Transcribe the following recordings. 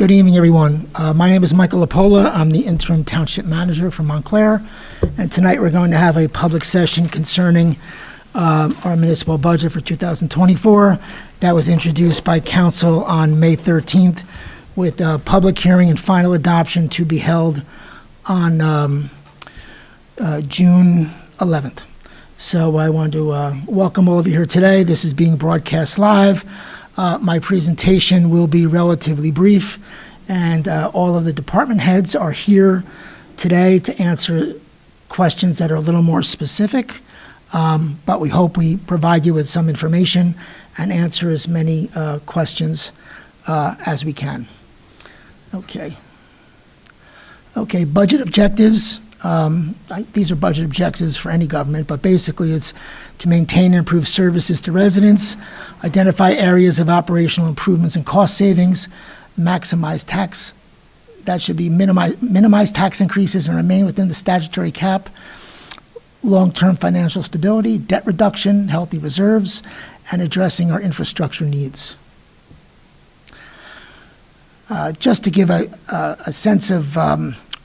Good evening, everyone. My name is Michael Lapola. I'm the interim township manager for Montclair, and tonight we're going to have a public session concerning our municipal budget for 2024 that was introduced by council on May 13th, with a public hearing and final adoption to be held on June 11th. So I want to welcome all of you here today. This is being broadcast live. My presentation will be relatively brief, and all of the department heads are here today to answer questions that are a little more specific, but we hope we provide you with some information and answer as many questions as we can. Okay, budget objectives. These are budget objectives for any government, but basically it's to maintain and improve services to residents, identify areas of operational improvements and cost savings, maximize tax, that should be minimize tax increases and remain within the statutory cap, long-term financial stability, debt reduction, healthy reserves, and addressing our infrastructure needs. Just to give a sense of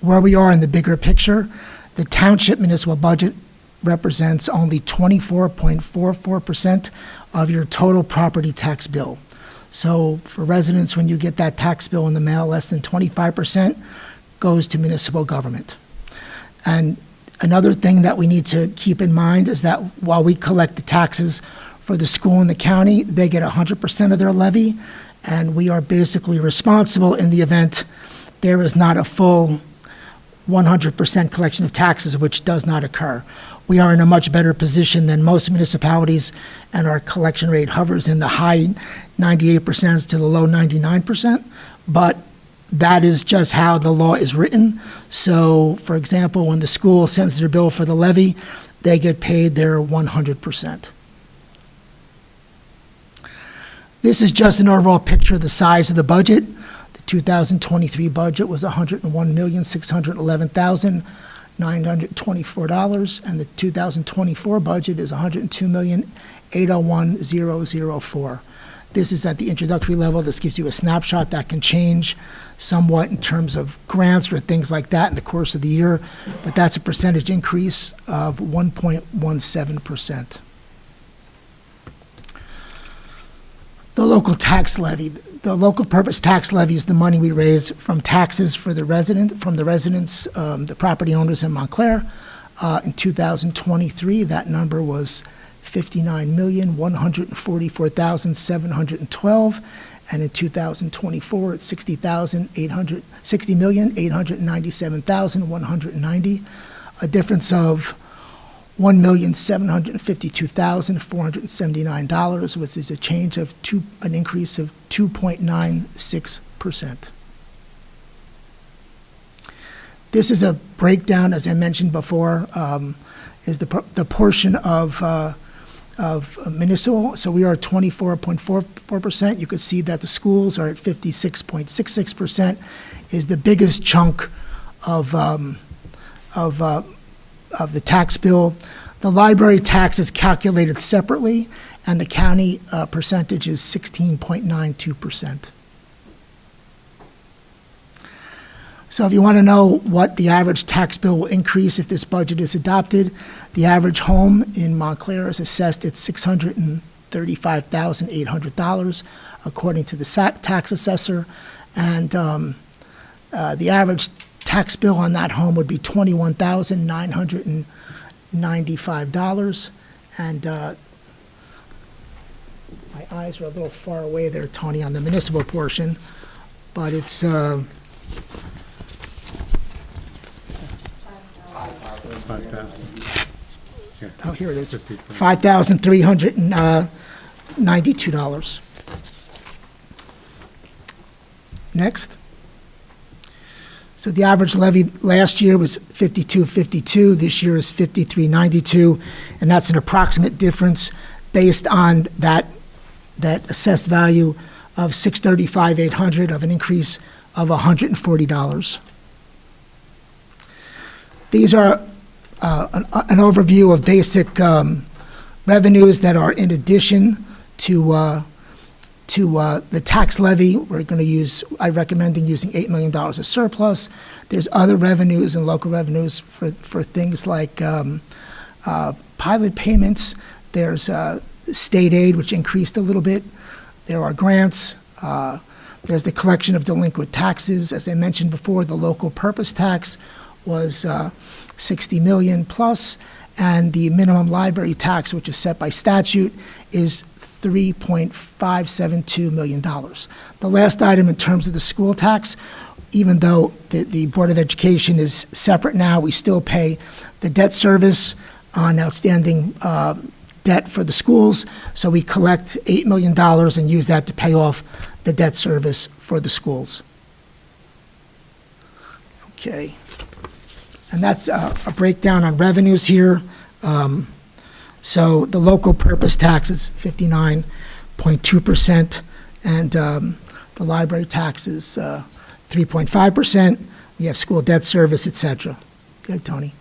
where we are in the bigger picture, the township municipal budget represents only 24.44% of your total property tax bill. So for residents, when you get that tax bill in the mail, less than 25% goes to municipal government. And another thing that we need to keep in mind is that while we collect the taxes for the school and the county, they get 100% of their levy, and we are basically responsible in the event there is not a full 100% collection of taxes, which does not occur. We are in a much better position than most municipalities, and our collection rate hovers in the high 98% to the low 99%, but that is just how the law is written. So, for example, when the school sends their bill for the levy, they get paid their 100%. This is just an overall picture of the size of the budget. 2023 budget was $101,611,924, and the 2024 budget is $102,801,004. This is at the introductory level. This gives you a snapshot that can change somewhat in terms of grants or things like that in the course of the year, but that's a percentage increase of 1.17%. The local tax levy. The local purpose tax levy is the money we raise from taxes for the residents, the property owners in Montclair. In 2023, that number was $59,144,712, and in 2024, it's $60,897,190, a difference of $1,752,479, which is a change of an increase of 2.96%. This is a breakdown, as I mentioned before, is the portion of municipal. So we are at 24.44%. You could see that the schools are at 56.66%. Is the biggest chunk of the tax bill. The library tax is calculated separately, and the county percentage is 16.92%. So if you want to know what the average tax bill will increase if this budget is adopted, the average home in Montclair is assessed at $635,800, according to the tax assessor, and the average tax bill on that home would be $21,995, and my eyes are a little far away there, Tony, on the municipal portion, but it's oh, here it is, $5,392. Next. So the average levy last year was $52.52. This year is $53.92, and that's an approximate difference based on that assessed value of $635,800, of an increase of $140. These are an overview of basic revenues that are in addition to To the tax levy, I recommend using $8 million of surplus. There's other revenues and local revenues for things like pilot payments. There's state aid, which increased a little bit. There are grants. There's the collection of delinquent taxes. As I mentioned before, the local purpose tax was $60 million plus, and the minimum library tax, which is set by statute, is $3.572 million. The last item in terms of the school tax, even though the Board of Education is separate now, we still pay the debt service on outstanding debt for the schools. So we collect $8 million and use that to pay off the debt service for the schools. Okay. And that's a breakdown on revenues here. So the local purpose tax is 59.2%, and the library tax is 3.5%. We have school debt service, et cetera. Good, Tony.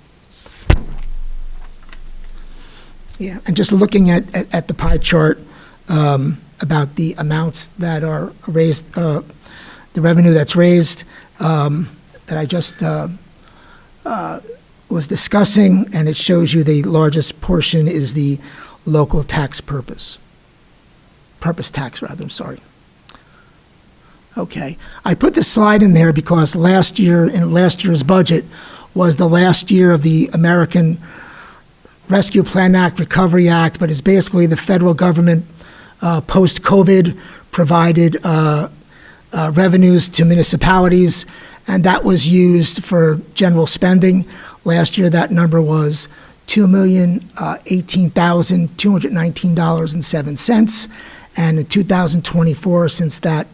Yeah, and just looking at the pie chart about the amounts that are raised, the revenue that's raised, that I just was discussing, and it shows you the largest portion is the local tax purpose tax, I'm sorry. Okay, I put this slide in there because last year's budget was the last year of the American Rescue Plan Act, Recovery Act, but it's basically the federal government post-COVID provided revenues to municipalities, and that was used for general spending. Last year, that number was $2,018,219.07. And in 2024, since that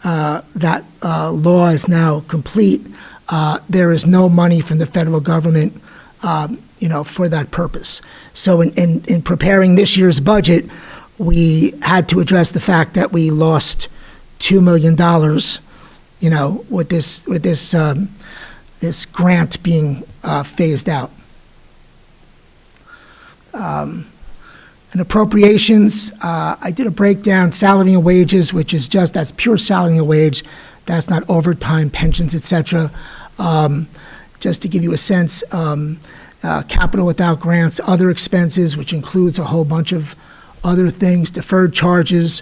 law is now complete, there is no money from the federal government, for that purpose. So in preparing this year's budget, we had to address the fact that we lost $2 million, with this grant being phased out. And appropriations, I did a breakdown, salary and wages, which is that's pure salary and wage. That's not overtime, pensions, et cetera. Just to give you a sense, capital without grants, other expenses, which includes a whole bunch of other things, deferred charges.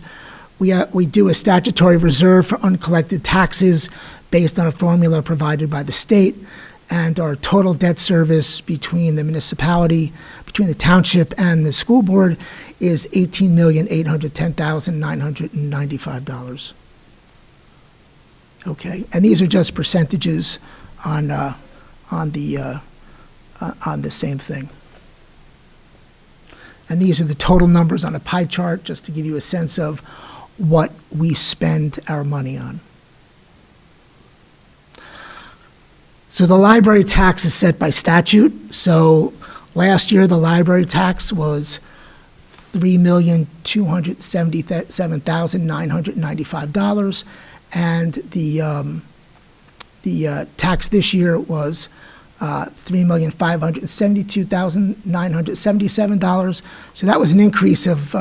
We do a statutory reserve for uncollected taxes based on a formula provided by the state, and our total debt service between the municipality, between the township and the school board is $18,810,995. Okay, and these are just percentages on the same thing. And these are the total numbers on a pie chart, just to give you a sense of what we spend our money on. So the library tax is set by statute. So last year, the library tax was $3,277,995, and the tax this year was $3,572,977. So that was an increase of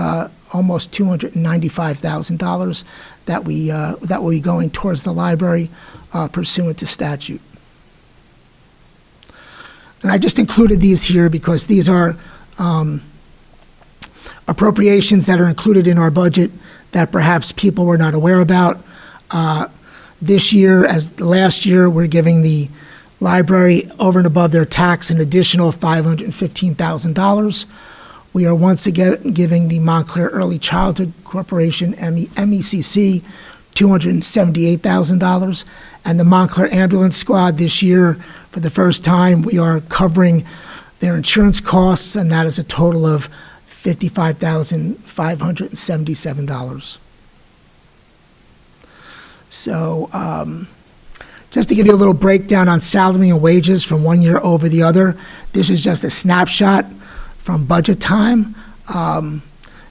almost $295,000 that will be going towards the library pursuant to statute. And I just included these here because these are appropriations that are included in our budget that perhaps people were not aware about. This year, as last year, we're giving the library over and above their tax an additional $515,000. We are once again giving the Montclair Early Childhood Corporation, MECC, $278,000. And the Montclair Ambulance Squad this year, for the first time, we are covering their insurance costs, and that is a total of $55,577. So just to give you a little breakdown on salary and wages from one year over the other, this is just a snapshot from budget time,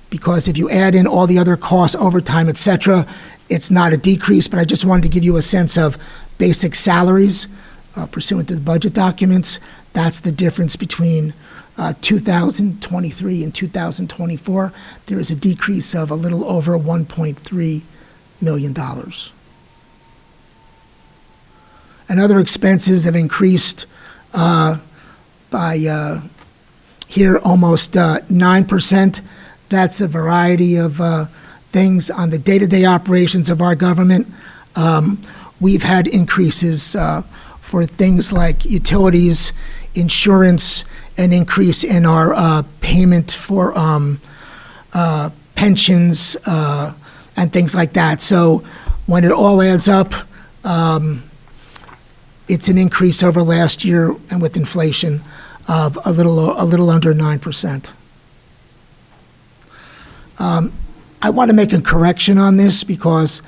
because if you add in all the other costs, overtime, et cetera, it's not a decrease, but I just wanted to give you a sense of basic salaries pursuant to the budget documents. That's the difference between 2023 and 2024, there is a decrease of a little over $1.3 million. And other expenses have increased by here almost 9%. That's a variety of things on the day-to-day operations of our government. We've had increases for things like utilities, insurance, an increase in our payment for pensions and things like that. So when it all adds up, it's an increase over last year and with inflation of a little under 9%. I want to make a correction on this because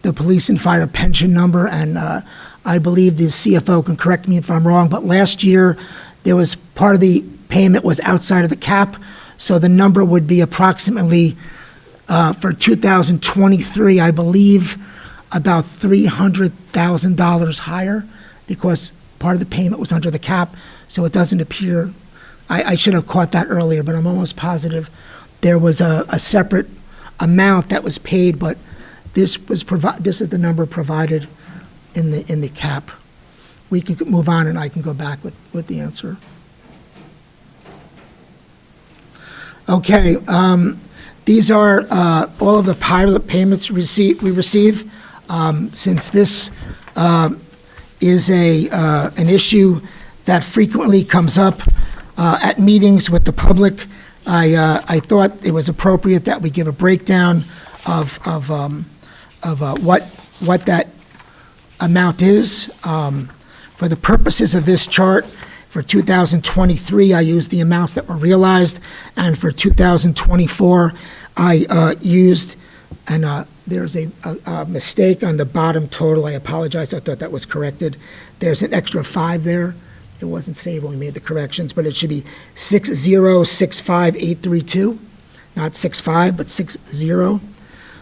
the police and fire pension number, and I believe the CFO can correct me if I'm wrong, but last year there was part of the payment was outside of the cap, so the number would be approximately for 2023, I believe, about $300,000 higher because part of the payment was under the cap, so it doesn't appear. I should have caught that earlier, but I'm almost positive there was a separate amount that was paid, but this is the number provided in the cap. We can move on, and I can go back with the answer. Okay, these are all of the pilot payments we receive. Since this is an issue that frequently comes up at meetings with the public, I thought it was appropriate that we give a breakdown of what that amount is. For the purposes of this chart, for 2023, I used the amounts that were realized, and for 2024, I used, and there's a mistake on the bottom total. I apologize. I thought that was corrected. There's an extra 5 there. It wasn't saved when we made the corrections, but it should be 6065832, not 65, but 60.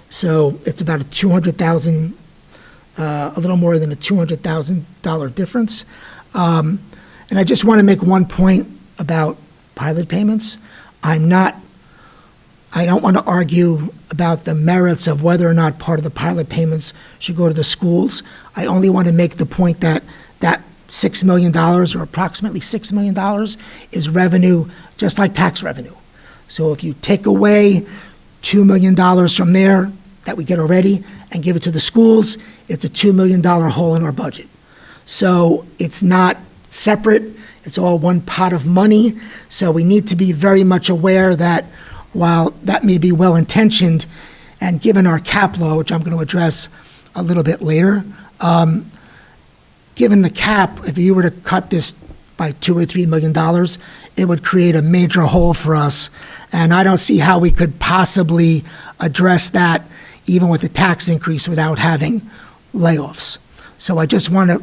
So it's about a $200,000, a little more than a $200,000 difference. And I just want to make one point about pilot payments. I don't want to argue about the merits of whether or not part of the pilot payments should go to the schools. I only want to make the point that that $6 million or approximately $6 million is revenue, just like tax revenue. So if you take away $2 million from there that we get already and give it to the schools, it's a $2 million hole in our budget. So it's not separate, it's all one pot of money. So we need to be very much aware that while that may be well-intentioned, and given our cap law, which I'm going to address a little bit later, given the cap, if you were to cut this by $2 or $3 million, it would create a major hole for us. And I don't see how we could possibly address that even with the tax increase without having layoffs. So I just want to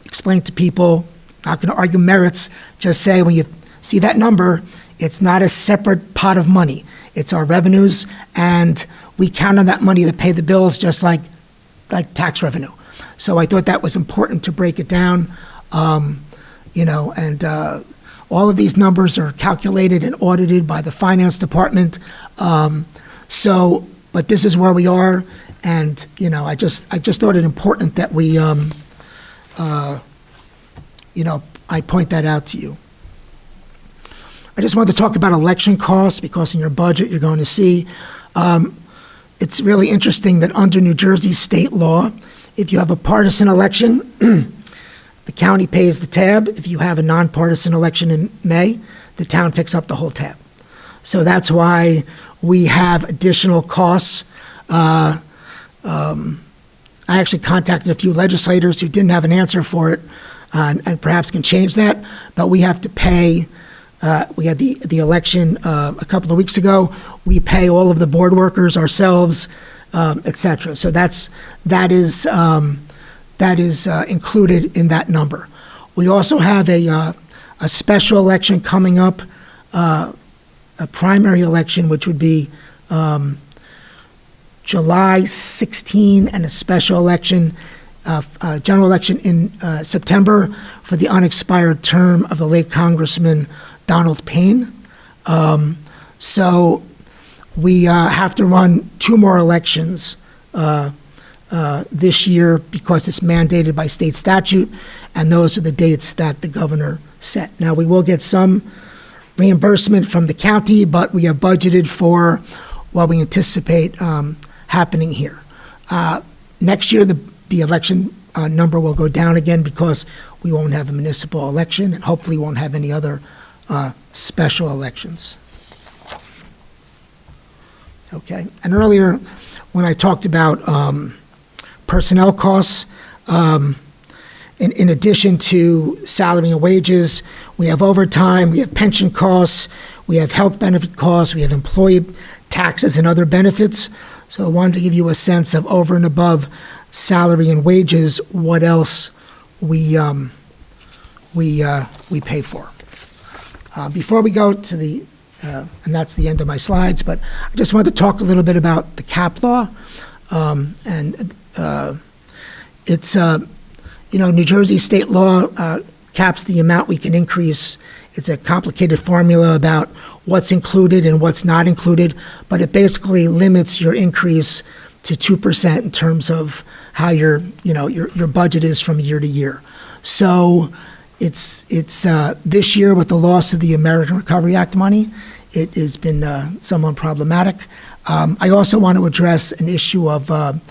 explain to people, not going to argue merits, just say when you see that number, it's not a separate pot of money. It's our revenues, and we count on that money to pay the bills just like tax revenue. So I thought that was important to break it down, and all of these numbers are calculated and audited by the finance department. But this is where we are, and I just thought it important that we, I point that out to you. I just wanted to talk about election costs because in your budget you're going to see it's really interesting that under New Jersey state law, if you have a partisan election, the county pays the tab. If you have a nonpartisan election in May, the town picks up the whole tab. So that's why we have additional costs. I actually contacted a few legislators who didn't have an answer for it, and perhaps can change that, but we have to pay. We had the election a couple of weeks ago. We pay all of the board workers ourselves, et cetera. So that is included in that number. We also have a special election coming up, a primary election, which would be July 16, and a special election, general election in September for the unexpired term of the late Congressman Donald Payne. So we have to run 2 more elections this year because it's mandated by state statute, and those are the dates that the governor set. Now, we will get some reimbursement from the county, but we have budgeted for what we anticipate happening here. Next year, the election number will go down again because we won't have a municipal election and hopefully won't have any other special elections. Okay, and earlier when I talked about personnel costs, in addition to salary and wages, we have overtime, we have pension costs, we have health benefit costs, we have employee taxes and other benefits. So I wanted to give you a sense of over and above salary and wages, what else we pay for. Before we go to the, and that's the end of my slides, but I just wanted to talk a little bit about the cap law. It's, New Jersey state law caps the amount we can increase. It's a complicated formula about what's included and what's not included, but it basically limits your increase to 2% in terms of how your budget is from year to year. So it's this year with the loss of the American Recovery Act money, it has been somewhat problematic. I also want to address an issue of our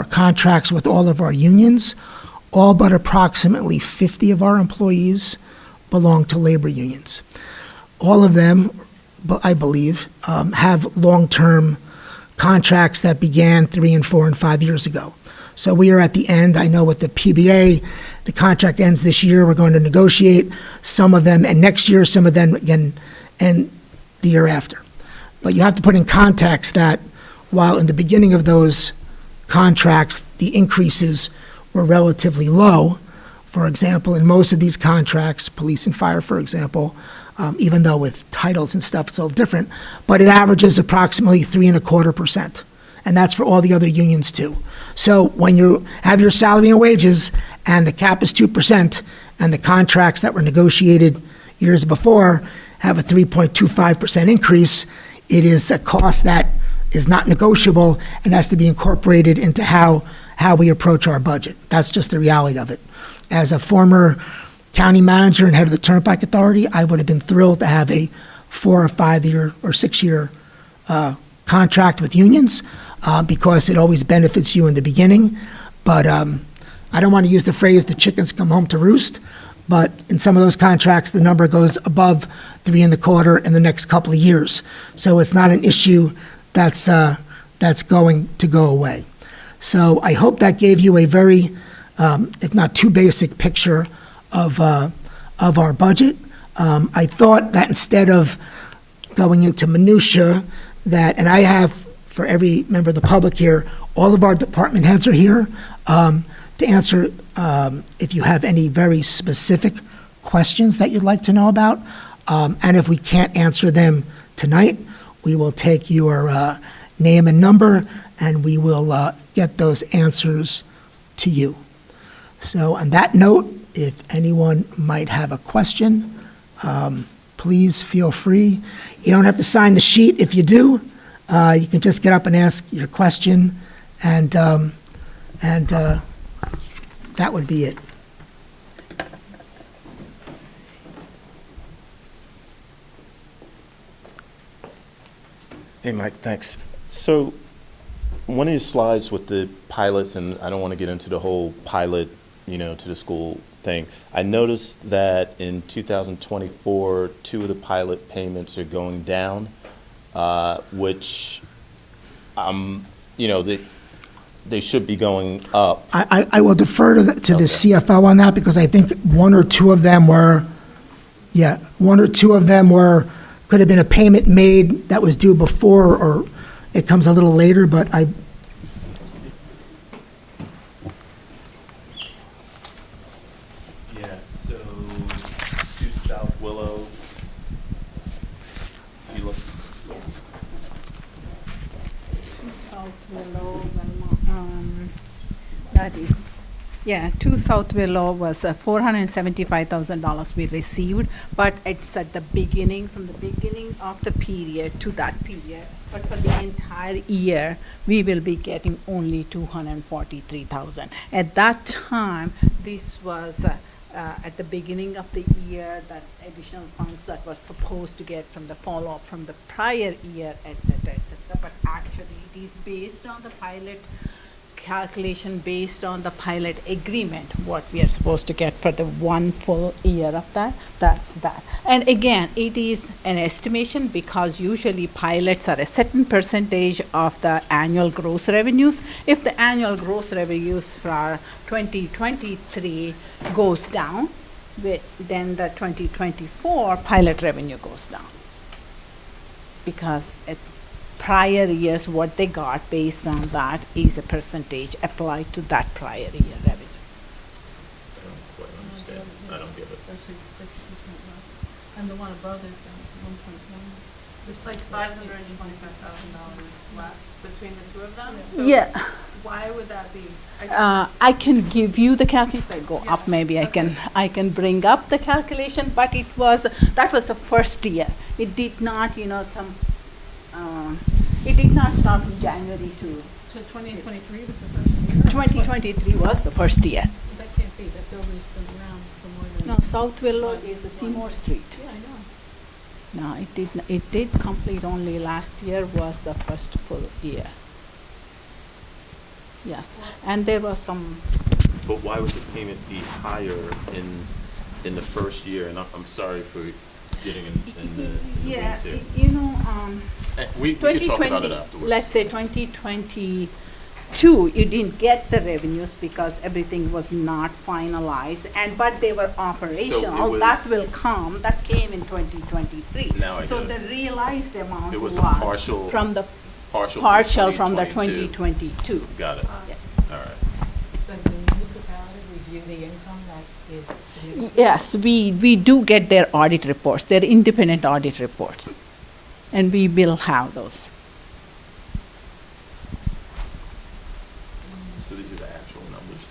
contracts with all of our unions. All but approximately 50 of our employees belong to labor unions. All of them, I believe, have long-term contracts that began 3 and 4 and 5 years ago. So we are at the end. I know with the PBA, the contract ends this year. We're going to negotiate some of them, and next year, some of them again, and the year after. But you have to put in context that while in the beginning of those contracts, the increases were relatively low. For example, in most of these contracts, police and fire, for example, even though with titles and stuff it's a little different, but it averages approximately 3.25%. And that's for all the other unions too. So when you have your salary and wages and the cap is 2% and the contracts that were negotiated years before have a 3.25% increase, it is a cost that is not negotiable and has to be incorporated into how we approach our budget. That's just the reality of it. As a former county manager and head of the Turnpike Authority, I would have been thrilled to have a 4 or 5 year or 6 year contract with unions because it always benefits you in the beginning. But I don't want to use the phrase the chickens come home to roost, but in some of those contracts, the number goes above 3.25 in the next couple of years. So it's not an issue that's going to go away. So I hope that gave you a very, if not too basic picture of our budget. I thought that instead of going into minutia, and I have, for every member of the public here, all of our department heads are here to answer if you have any very specific questions that you'd like to know about. And if we can't answer them tonight, we will take your name and number, and we will get those answers to you. So on that note, if anyone might have a question, please feel free. You don't have to sign the sheet if you do. You can just get up and ask your question, and that would be it. Hey, Mike, thanks. So one of your slides with the pilots, and I don't want to get into the whole pilot, to the school thing. I noticed that in 2024, 2 of the pilot payments are going down, which, they should be going up. I will defer to the CFO on that because I think 1 or 2 of them were, could have been a payment made that was due before, or it comes a little later, but So 2 South Willow. You look. South Willow, Belmont, that is Yeah, to South Willow was $475,000 we received, but it's at the beginning, from the beginning of the period to that period. But for the entire year, we will be getting only 243,000. At that time, this was at the beginning of the year, that additional funds that were supposed to get from the follow-up from the prior year, et cetera, et cetera. But actually, it is based on the pilot calculation, based on the pilot agreement, what we are supposed to get for the one full year of that, that's that. And again, it is an estimation because usually pilots are a certain percentage of the annual gross revenues. If the annual gross revenues for 2023 goes down, then the 2024 pilot revenue goes down. Because at prior years, what they got based on that is a percentage applied to that prior year revenue. I don't quite understand. I don't get it. And the one above it, 1.1. It's like $525,000 less between the two of them. So Yeah. why would that be? I can give you the calculation. If I go Yeah, up, maybe okay. I can bring up the calculation, but that was the first year. It did not, come, it did not start from January to, So 2023 was the first year? 2023 was the first year. That can't be, that building's been around for more than. No, South Willow is the Seymour Street. Yeah, I know. No, it did complete only last year was the first full year. Yes, and there was some, But why would the payment be higher in the first year? And I'm sorry for getting in the yeah, weeds here. We can talk about it 2020, afterwards. let's say 2022, you didn't get the revenues because everything was not finalized, but they were operational. That will come, that came in 2023. Now I So get it. the realized amount It was was a partial- from the Partial from the 2022. 2022. Got it. Yeah. All right. Does the municipality review the income that is significant? Yes, we do get their audit reports, their independent audit reports, and we will have those. So these are the actual numbers.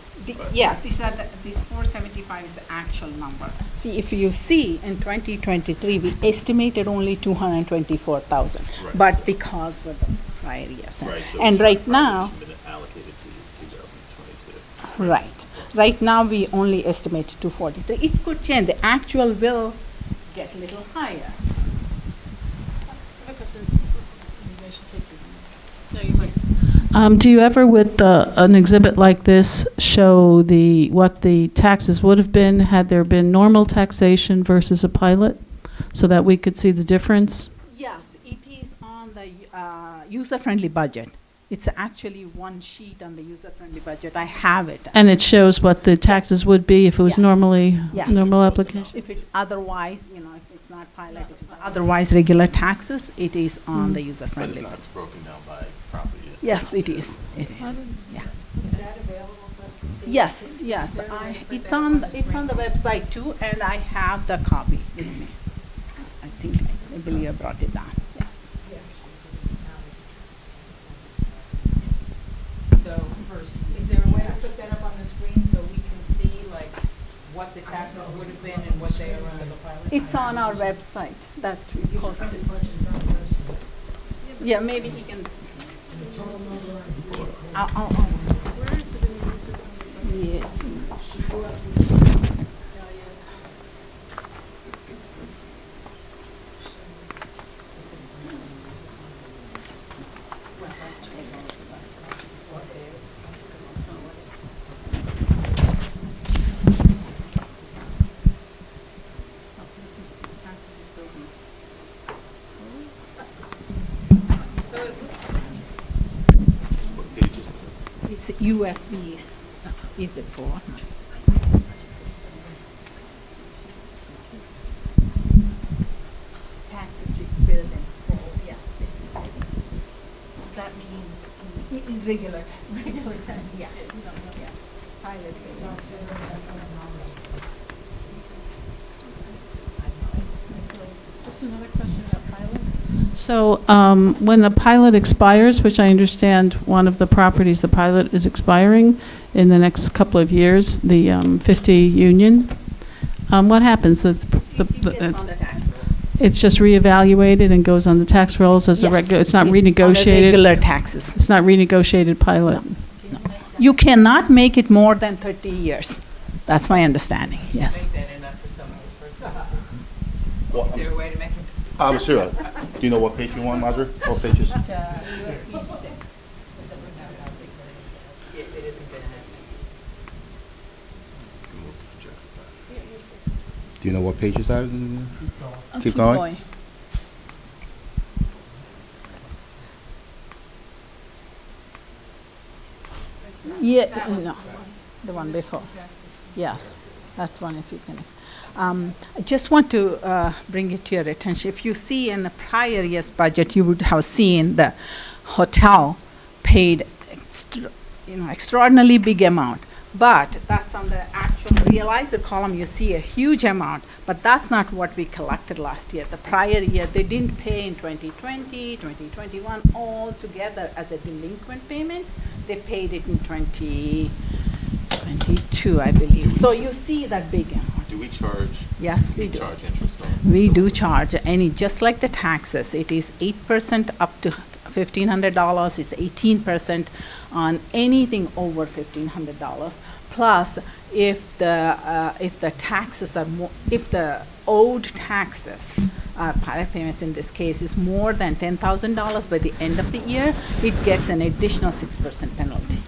Yeah, this 475 is the actual number. See, if you see, in 2023, we estimated only 224,000, Right. but because of the prior years. Right, so And it's right probably now, should have been allocated to 2022. right now, we only estimated 243. It could change, the actual will get a little higher. Maybe I should take the. No, you might. Do you ever, with an exhibit like this, show what the taxes would have been had there been normal taxation versus a pilot, so that we could see the difference? Yes, it is on the user-friendly budget. It's actually one sheet on the user-friendly budget. I have it. And it shows what the taxes would be if it was Yes. normally, Yes. normal application? If it's otherwise, if it's not pilot, if it's otherwise regular taxes, it is on the But user-friendly it's budget. not broken down by property. is it? Yes, it is. It is. Yeah. Is that available for us to see? Yes, yes. It's on the website too, and I have the copy with me. I believe I brought it down. Yes. So, is there a way to put that up on the screen so we can see, like, what the taxes would have been and what they are under the pilot? It's on our website that we posted. Yeah, maybe he can. I'll- Where is it in the user-friendly budget? Yes. Oh, so this is taxes and building. So it looks, What page is that? It's UFBs. Is it for? Taxes in building. Yes, this is it. that means. In regular time, yes. Yes. Pilot buildings. Just another question about pilots. So when the pilot expires, which I understand one of the properties, the pilot is expiring, in the next couple of years, the 50 Union, what happens? It's just reevaluated and goes on the tax rolls as a Yes. regular, it's not On the renegotiated? regular taxes. It's not renegotiated pilot? You cannot make it more than 30 years. That's my understanding, yes. Make that enough for some of the first classes. Well, Is there a way to make it? I'm sure. Do you know what page you want, Marjorie? What pages? If it isn't gonna happen. Do you know what pages are? Keep going. Yeah, no, the one before. Yes, that one if you can. I just want to bring it to your attention. If you see in the prior year's budget, you would have seen the hotel paid extraordinarily big amount. But that's on the actual realizer column, you see a huge amount, but that's not what we collected last year. The prior year, they didn't pay in 2020, 2021, all together as a delinquent payment. They paid it in 2022, I believe. So you see that big amount. Do we charge? Yes, we do. Charge interest on? We do charge any, just like the taxes. It is 8% up to $1,500. It's 18% on anything over $1,500. Plus, if the taxes are more, if the owed taxes, pilot payments in this case, is more than $10,000 by the end of the year, it gets an additional 6% penalty.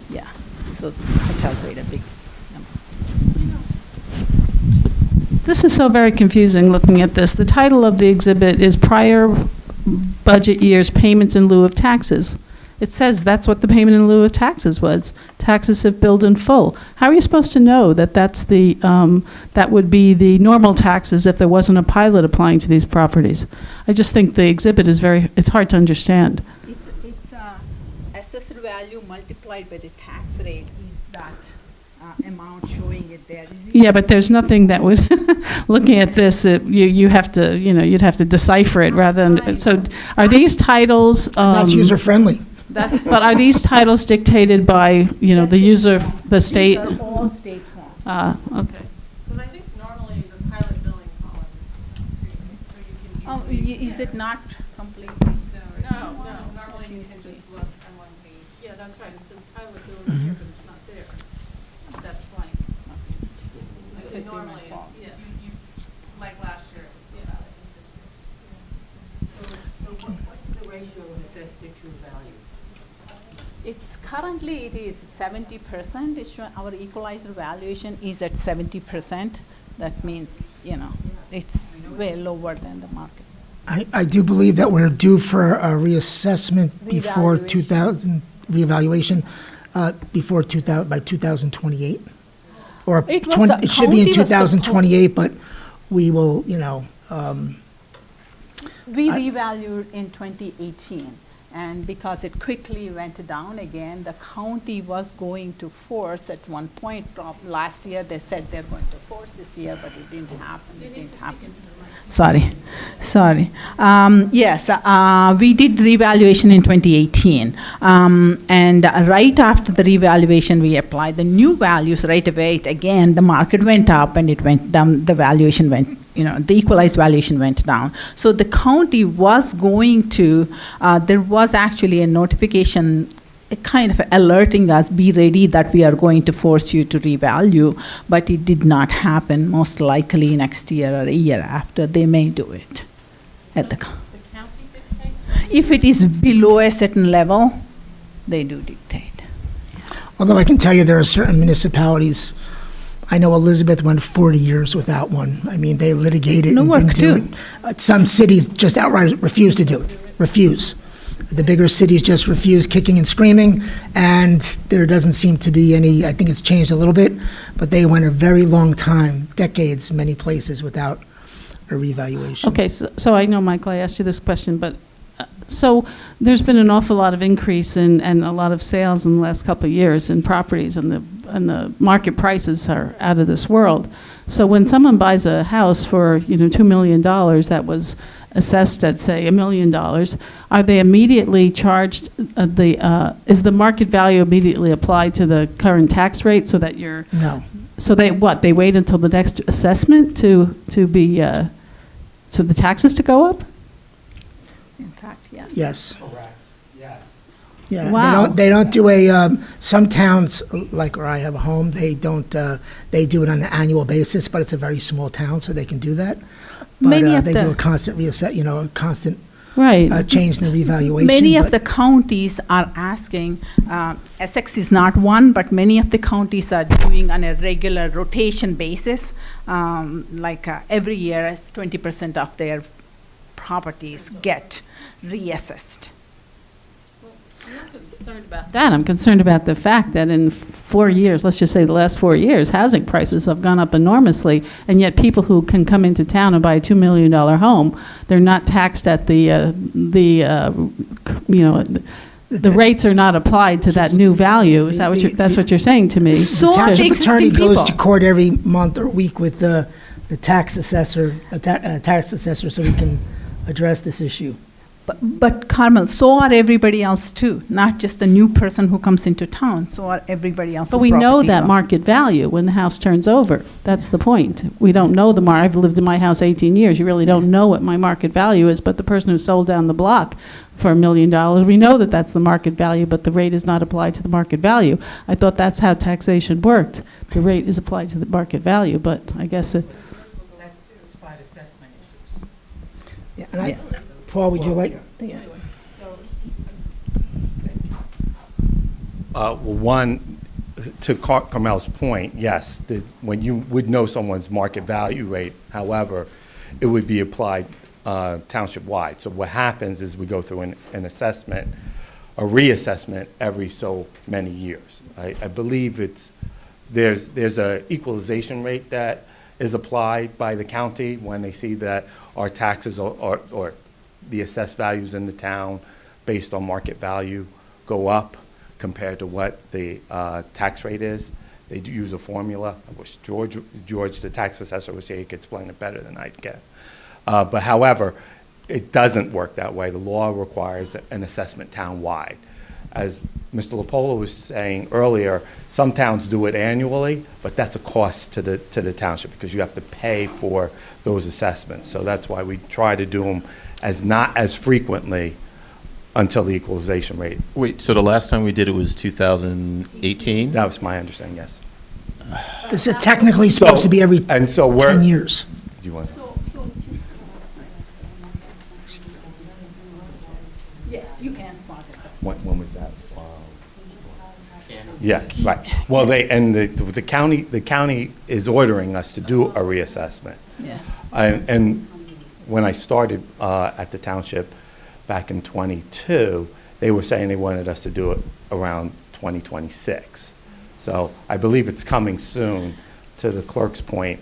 Yeah. So hotel paid a big amount. This is so very confusing looking at this. The title of the exhibit is Prior Budget Years Payments in Lieu of Taxes. It says that's what the payment in lieu of taxes was. Taxes have billed in full. How are you supposed to know that that's the, that would be the normal taxes if there wasn't a pilot applying to these properties? I just think the exhibit is it's hard to understand. It's assessed value multiplied by the tax rate is that amount showing it there. Yeah, but there's nothing that would, looking at this, you have to, you'd have to decipher it rather than, so are these titles? That's user-friendly. But are these titles dictated by, the user, the state? These are all state forms. Okay. Because I think normally the pilot billing column is complete, so you can easily. Is it not complete? No, normally you can just look on one page. Yeah, that's right. It says pilot billing here, but it's not there. That's blank. So normally, it's, like last year, it was the pilot, and this year. So what's the ratio of assessed to true value? It's currently, it is 70%. Our equalizer valuation is at 70%. That means, it's way lower than the market. I do believe that we're due for a reassessment before Revaluation. before 2000, by 2028. Or It was 20 the it should be in county was supposed- 2028, but we will, We revalued in 2018, and because it quickly went down again, the county was going to force at one point. Last year, they said they're going to force this year, but it didn't happen. Sorry. Yes, we did revaluation in 2018, and right after the revaluation, we applied the new values right away. Again, the market went up and it went down. The valuation went. The equalized valuation went down. So the county was going to, there was actually a notification kind of alerting us, be ready that we are going to force you to revalue, but it did not happen. Most likely next year or a year after, they may do it. At the county dictates? if it is below a certain level, they do dictate. although I can tell you there are certain municipalities, I know Elizabeth went 40 years without one. I mean, they litigated and Newark, didn't do too. it. Some cities just outright refuse to do it, refuse. The bigger cities just refuse, kicking and screaming, and there doesn't seem to be any, I think it's changed a little bit, but they went a very long time, decades, many places without a revaluation. Okay, so I know, Michael, I asked you this question, but, so there's been an awful lot of increase and a lot of sales in the last couple of years in properties, and the market prices are out of this world. So when someone buys a house for, $2 million, that was assessed at, say, $1 million, are they immediately charged, is the market value immediately applied to the current tax rate so that you're, No. so they, what, they wait until the next assessment to be, so the taxes to go up? In fact, yes. Yes. Correct, yes. Yeah, Wow. they don't do a, some towns, like where I have a home, they don't, they do it on an annual basis, but it's a very small town, so they can do that. But Many of they do the- a constant reassess, a constant Right. change in the revaluation. Many of but- the counties are asking, Essex is not one, but many of the counties are doing on a regular rotation basis, every year, 20% of their properties get reassessed. That, I'm concerned about the fact that in 4 years, let's just say the last 4 years, housing prices have gone up enormously, and yet people who can come into town and buy a $2 million home, they're not taxed at the rates are not applied to that new value. Is that what that's what you're saying to me? So The are the township attorney existing goes to people. court every month or week with the tax assessor, tax assessor, so we can address this issue. But Carmel, so are everybody else too, not just the new person who comes into town, so are everybody else's But we know properties that are. market value when the house turns over. That's the point. We don't know the I've lived in my house 18 years. You really don't know what my market value is, but the person who sold down the block for $1 million, we know that that's the market value, but the rate is not applied to the market value. I thought that's how taxation worked. The rate is applied to the market value, but I guess it, That's spot assessment issues. Yeah, and Paul, would you like? Yeah. Well, one, to Carmel's point, yes, when you would know someone's market value rate, however, it would be applied township-wide. So what happens is we go through an assessment, a reassessment every so many years. I believe there's a equalization rate that is applied by the county when they see that our taxes or the assessed values in the town based on market value go up compared to what the tax rate is. They do use a formula. I wish George, the tax assessor, was here. He could explain it better than I can. But however, it doesn't work that way. The law requires an assessment town-wide. As Mr. Lopolo was saying earlier, some towns do it annually, but that's a cost to the township because you have to pay for those assessments. So that's why we try to do them not as frequently until the equalization rate. Wait, so the last time we did it was 2018? That was my understanding, yes. This is technically supposed to be every And so we're. 10 years. Do you want? Yes, you can spot assess. When was that? Yeah, right. Well, the county is ordering us to do a reassessment. Yeah. And when I started at the township back in '22, they were saying they wanted us to do it around 2026. So I believe it's coming soon. To the clerk's point,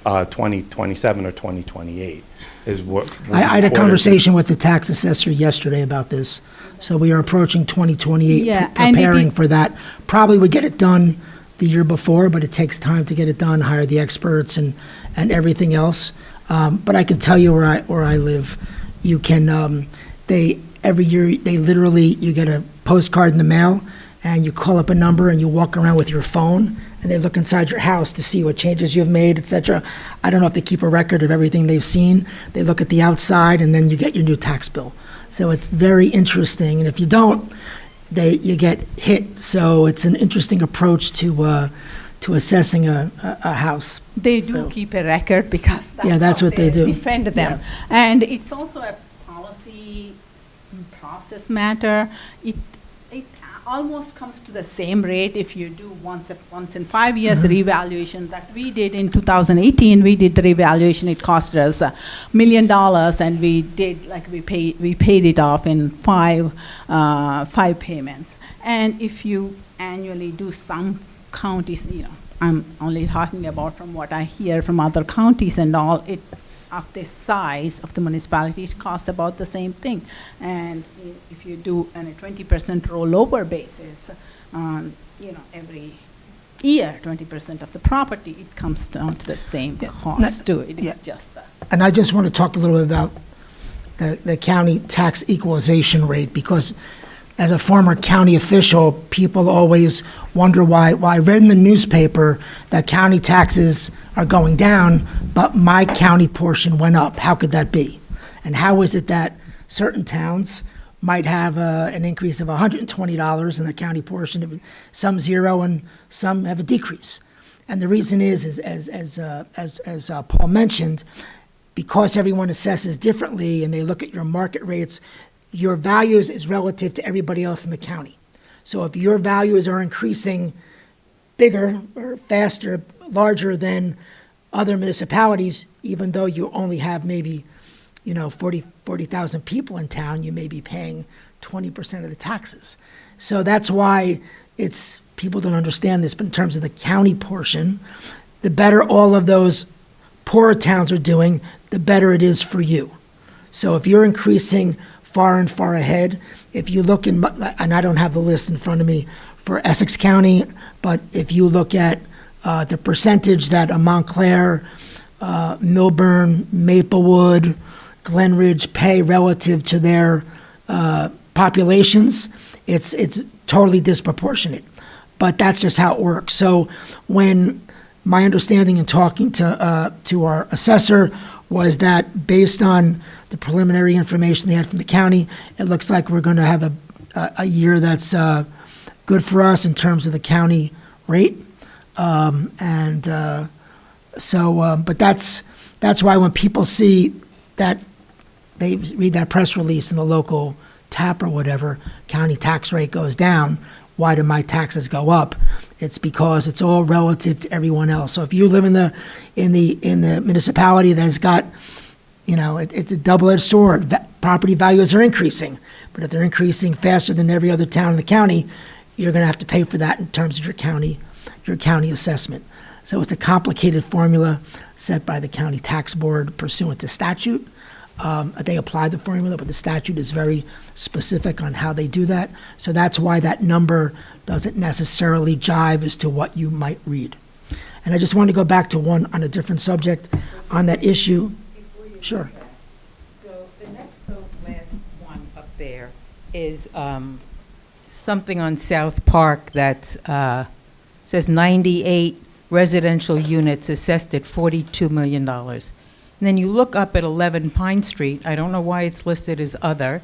2027 or 2028 is what. I had a ordered. conversation with the tax assessor yesterday about this. So we are approaching 2028, Yeah, and preparing for that. Probably would get it done the year before, but it takes time to get it done, hire the experts and everything else. But I can tell you where I live, you can, every year, they literally, you get a postcard in the mail, and you call up a number, and you walk around with your phone, and they look inside your house to see what changes you've made, et cetera. I don't know if they keep a record of everything they've seen. They look at the outside, and then you get your new tax bill. So it's very interesting, and if you don't, you get hit. So it's an interesting approach to assessing a house. They do So- keep a record because Yeah, that's how what they do. defend them. And it's also a policy process matter. It almost comes to the same rate if you do once in 5 years Mm-hmm. revaluation that we did in 2018. We did the revaluation. It cost us $1 million, and we did we paid it off in five payments. And if you annually do some counties, I'm only talking about from what I hear from other counties and all, of the size of the municipality, it costs about the same thing. And if you do on a 20% rollover basis, every year, 20% of the property, it comes down to the same Yeah, cost to it. yeah. It's just that. And I just want to talk a little bit about the county tax equalization rate, because as a former county official, people always wonder why I read in the newspaper that county taxes are going down, but my county portion went up. How could that be? And how is it that certain towns might have an increase of $120 in the county portion, some zero, and some have a decrease? And the reason is as Paul mentioned, because everyone assesses differently and they look at your market rates, your values is relative to everybody else in the county. So if your values are increasing bigger or faster, larger than other municipalities, even though you only have maybe 40,000 people in town, you may be paying 20% of the taxes. So that's why people don't understand this, but in terms of the county portion, the better all of those poorer towns are doing, the better it is for you. So if you're increasing far and far ahead, if you look and I don't have the list in front of me for Essex County, but if you look at the percentage that Montclair, Milburn, Maplewood, Glenridge pay relative to their populations, it's totally disproportionate. But that's just how it works. So when my understanding in talking to our assessor was that based on the preliminary information they had from the county, it looks like we're going to have a year that's good for us in terms of the county rate. But that's why when people see that, they read that press release in the local TAP or whatever, county tax rate goes down, why do my taxes go up? It's because it's all relative to everyone else. So if you live in the municipality that's got, it's a double-edged sword. Property values are increasing, but if they're increasing faster than every other town in the county, you're going to have to pay for that in terms of your county assessment. So it's a complicated formula set by the county tax board pursuant to statute. They apply the formula, but the statute is very specific on how they do that. So that's why that number doesn't necessarily jive as to what you might read. And I just want to go back to one on a different subject on that issue. Sure. So the next to last one up there is something on South Park that says 98 residential units assessed at $42 million. And then you look up at 11 Pine Street. I don't know why it's listed as other.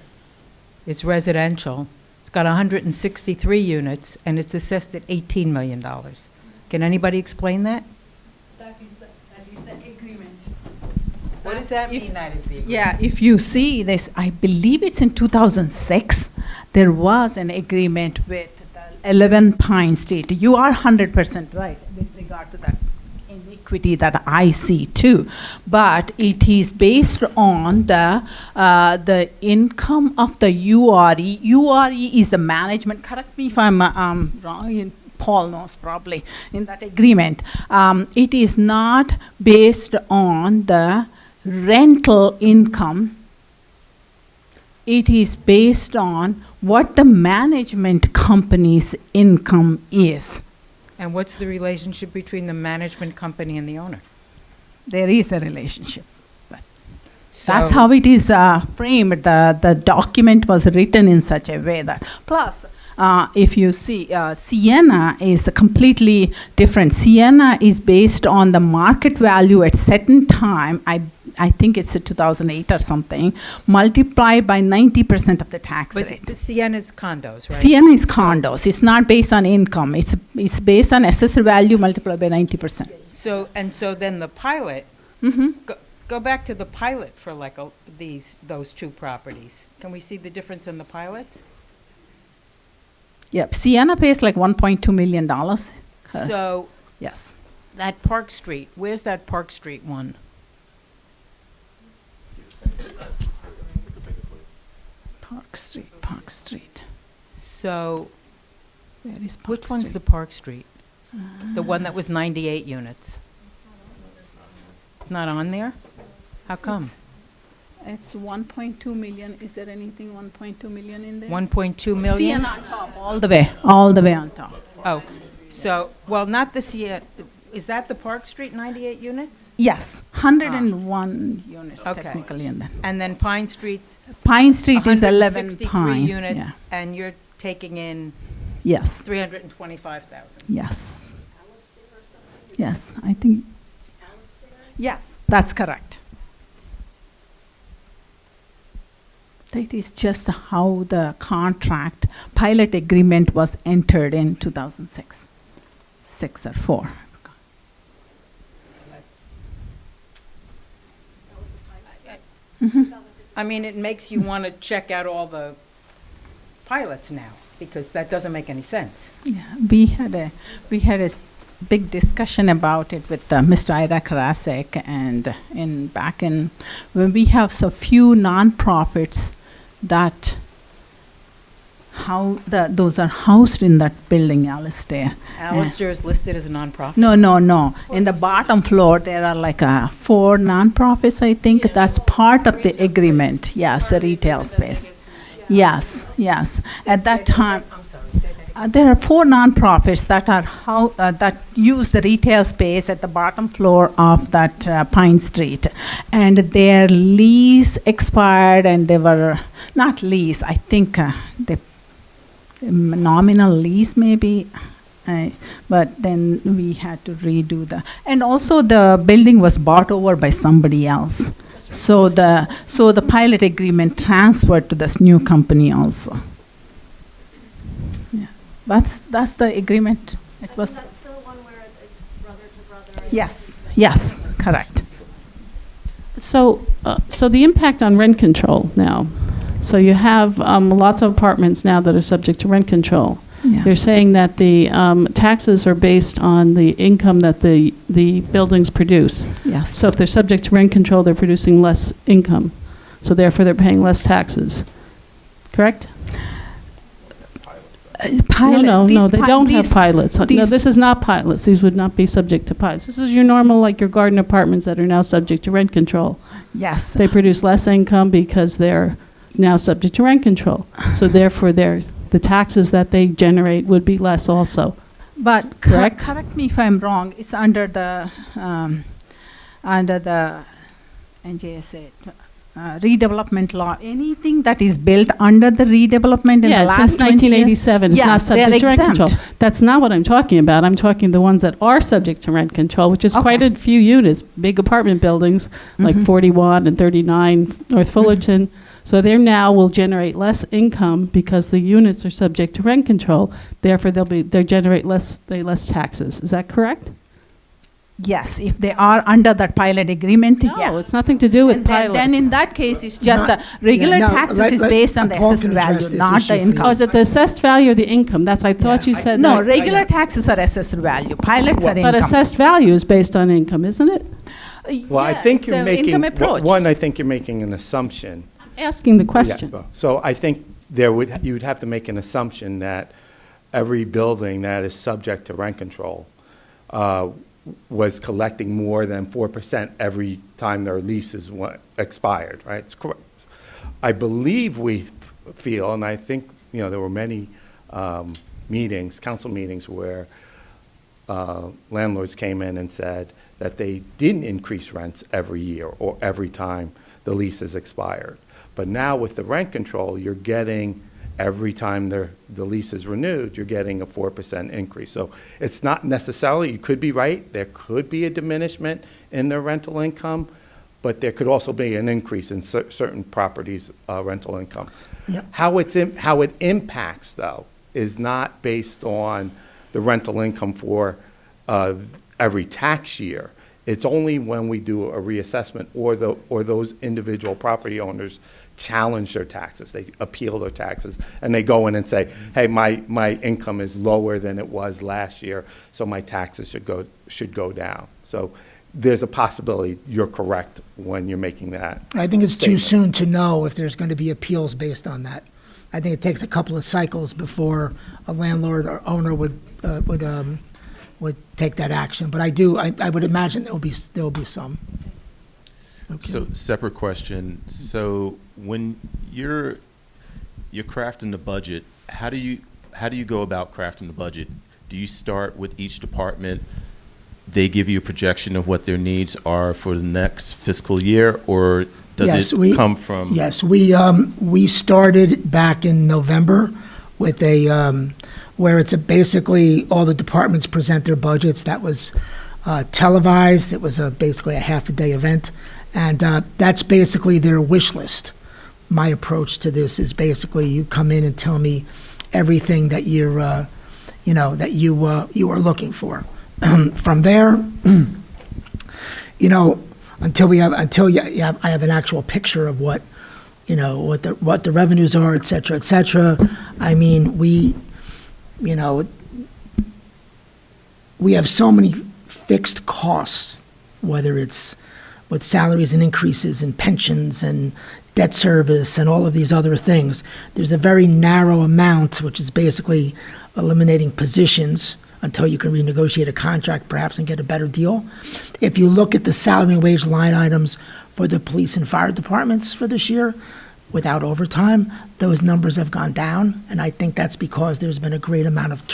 It's residential. It's got 163 units, and it's assessed at $18 million. Can anybody explain that? That is the agreement. What does that mean, that is the agreement? Yeah, if you see this, I believe it's in 2006, there was an agreement with the 11 Pine Street. You are 100% right with regard to that iniquity that I see too. But it is based on the income of the URE. URE is the management, correct me if I'm wrong, Paul knows probably, in that agreement. It is not based on the rental income. It is based on what the management company's income is. And what's the relationship between the management company and the owner? There is a relationship. But So- that's how it is framed. The document was written in such a way that, plus, if you see, Sienna is completely different. Sienna is based on the market value at certain time, I think it's a 2008 or something, multiplied by 90% of the tax rate. But Sienna's condos, right? Sienna is condos. It's not based on income. It's based on assessed value multiplied by 90%. So then the pilot, Mm-hmm. go back to the pilot for like those two properties. Can we see the difference in the pilots? Yep. Sienna pays like $1.2 million. So Yes. that Park Street, where's that Park Street one? Park Street. So Where is Park which one's Street? the Park Street? The one that was 98 units? Not on there? How come? It's 1.2 million. Is there anything 1.2 million in there? 1.2 million? Sienna on top, all the way on top. Oh, so, well, not the Sienna, is that the Park Street 98 units? Yes, 101 units Okay. technically in there. And then Pine Street's Pine Street is 11 163 Pine. units, Yeah. and you're taking in Yes, 325,000. yes. Yes, I think. Yes, that's correct. That is just how the contract pilot agreement was entered in 2006, 6 or 4. I mean, it makes you want to check out all the pilots now, because that doesn't make any sense. Yeah, we had a big discussion about it with Mr. Ira Karasek, and back in when we have so few nonprofits that those are housed in that building, Alistair. Alistair is listed as a nonprofit. No. In the bottom floor, there are like 4 nonprofits, I think. That's part of the agreement. Yes, a retail space. Yes. At that time, I'm sorry, say that again. there are 4 nonprofits that are that use the retail space at the bottom floor of that Pine Street, and their lease expired, and they were not lease. I think the nominal lease maybe. But then we had to redo and also the building was bought over by somebody else. So the pilot agreement transferred to this new company also. Yeah, that's the agreement. It was. That's still one where it's brother to brother? Yes, correct. So the impact on rent control now. So you have lots of apartments now that are subject to rent control. Yes. You're saying that the taxes are based on the income that the buildings produce. Yes. So if they're subject to rent control, they're producing less income. So therefore, they're paying less taxes. Correct? Pilot, No, they don't have these- pilots. No, these- this is not pilots. These would not be subject to pilots. This is your normal, like your garden apartments that are now subject to rent control. Yes. They produce less income because they're now subject to rent control. So therefore, the taxes that they generate would be less also. But Correct? correct me if I'm wrong. It's under the NJSA redevelopment law. Anything that is built under the redevelopment in the last since 20 years, 1987, it's yeah, not subject they're to rent control. exempt. That's not what I'm talking about. I'm talking the ones that are subject to rent control, which is quite Okay. a few units, big apartment buildings, like Mhm. 41 and 39 North Fullerton. So they now will generate less income because the units are subject to rent control. Therefore, they generate less taxes. Is that correct? Yes, if they are under that pilot agreement, No, yeah. it's nothing to do with And pilots. then in that case, it's just Not- the regular yeah, no, taxes is let- based on the Paul assessed can address value, this not issue the for you. income. Oh, is it the assessed value or the income? That's, I thought you said No, that. regular taxes are assessed value. Pilots are But income. assessed value is based on income, isn't it? Well, I Yeah, think it's you're a making, income approach. one, I think you're making an assumption. Asking the Yeah, question. well, so I think you would have to make an assumption that every building that is subject to rent control was collecting more than 4% every time their leases expired, right? It's correct. I believe we feel, and I think, there were many council meetings where landlords came in and said that they didn't increase rents every year or every time the leases expired. But now with the rent control, you're getting, every time the lease is renewed, you're getting a 4% increase. So it's not necessarily, you could be right, there could be a diminishment in their rental income, but there could also be an increase in certain properties' rental income. Yep. How it impacts, though, is not based on the rental income for every tax year. It's only when we do a reassessment or those individual property owners challenge their taxes, they appeal their taxes, and they go in and say, hey, my income is lower than it was last year, so my taxes should go down. So there's a possibility you're correct when you're making that. I think it's too statement. soon to know if there's going to be appeals based on that. I think it takes a couple of cycles before a landlord or owner would take that action. But I would imagine there will be some. Okay. So separate question. So when you're crafting the budget, how do you go about crafting the budget? Do you start with each department they give you a projection of what their needs are for the next fiscal year, or does Yes, it we- come from? Yes, we started back in November with where it's basically all the departments present their budgets. That was televised. It was basically a half-a-day event. And that's basically their wish list. My approach to this is basically you come in and tell me everything that you're, that you are looking for. From there, until I have an actual picture of what the revenues are, et cetera, et cetera. I mean, we have so many fixed costs, whether it's with salaries and increases and pensions and debt service and all of these other things. There's a very narrow amount, which is basically eliminating positions until you can renegotiate a contract perhaps and get a better deal. If you look at the salary and wage line items for the police and fire departments for this year, without overtime, those numbers have gone down, and I think that's because there's been a great amount of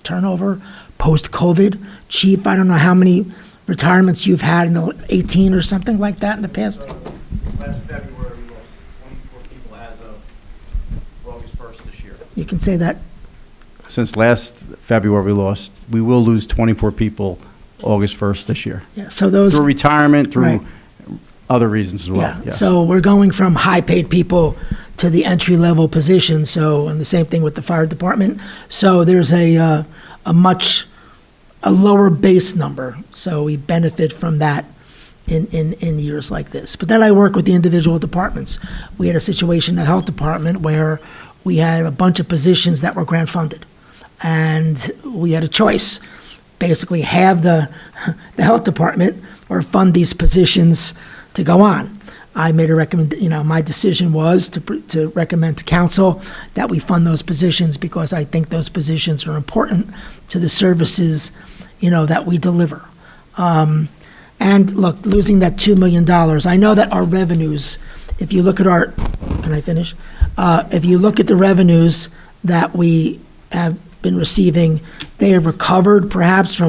turnover post-COVID. Chief, I don't know how many retirements you've had, 18 or something like that in the past? Last February, we lost 24 people as of August 1st this year. You can say that. Since last February, we will lose 24 people August 1st this year. Yeah, so those. Through retirement, through Right. other reasons as well, Yeah, yes. so we're going from high-paid people to the entry-level position, so, and the same thing with the fire department. So there's a lower base number, so we benefit from that in years like this. But then I work with the individual departments. We had a situation in the health department where we had a bunch of positions that were grant funded, and we had a choice, basically have the health department or fund these positions to go on. I made a my decision was to recommend to council that we fund those positions because I think those positions are important to the services, that we deliver. And look, losing that $2 million, I know that our revenues, if you look at can I finish? If you look at the revenues that we have been receiving, they have recovered perhaps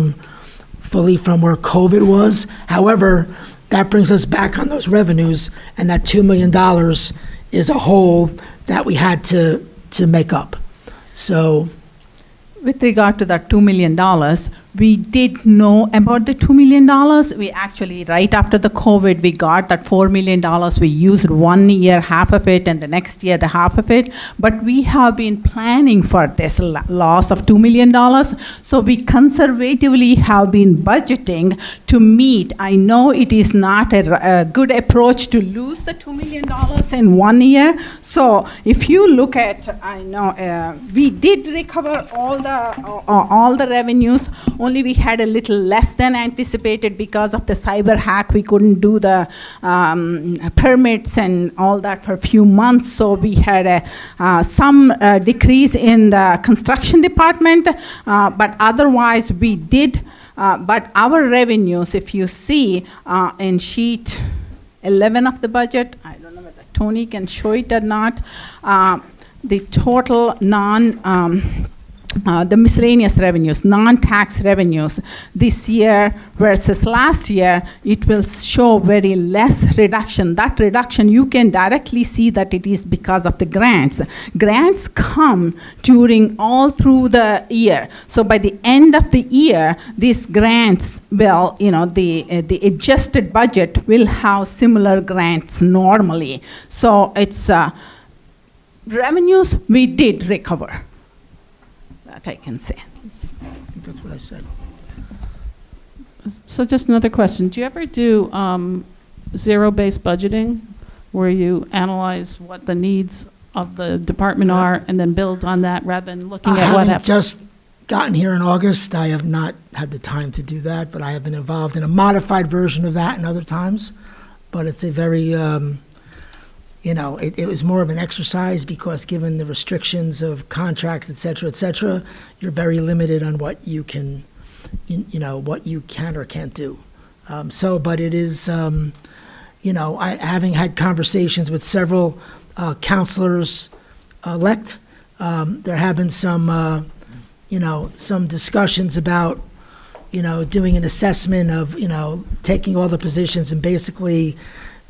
fully from where COVID was. However, that brings us back on those revenues, and that $2 million is a hole that we had to make up. So, With regard to that $2 million, we did know about the $2 million. We actually, right after the COVID, we got that $4 million. We used 1 year, half of it, and the next year, the half of it. But we have been planning for this loss of $2 million. So we conservatively have been budgeting to meet. I know it is not a good approach to lose the $2 million in 1 year. So if you look at, we did recover all the revenues. Only we had a little less than anticipated because of the cyber hack. We couldn't do the permits and all that for a few months. So we had some decrease in the construction department, but otherwise we did. But our revenues, if you see in sheet 11 of the budget, I don't know whether Tony can show it or not, the total the miscellaneous revenues, non-tax revenues, this year versus last year, it will show very less reduction. That reduction, you can directly see that it is because of the grants. Grants come all through the year. So by the end of the year, these grants will, the adjusted budget will have similar grants normally. So it's revenues we did recover. That I can say. I think that's what I said. So just another question. Do you ever do zero-based budgeting where you analyze what the needs of the department are and then build on that rather than looking at what Having happens? just gotten here in August, I have not had the time to do that, but I have been involved in a modified version of that in other times. But it's a very, it was more of an exercise because given the restrictions of contracts, et cetera, you're very limited on what you can, what you can or can't do. But it is, having had conversations with several counselors elect, there have been some discussions about, doing an assessment of, taking all the positions and basically,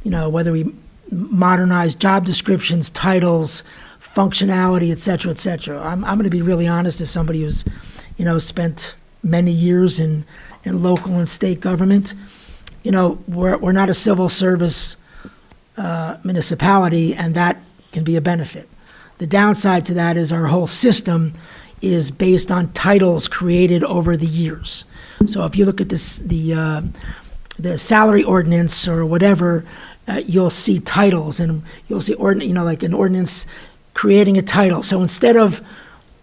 whether we modernize job descriptions, titles, functionality, et cetera, et cetera. I'm going to be really honest as somebody who's, spent many years in local and state government. We're not a civil service municipality, and that can be a benefit. The downside to that is our whole system is based on titles created over the years. So if you look at this, the salary ordinance or whatever, you'll see titles, and you'll see like an ordinance creating a title. So instead of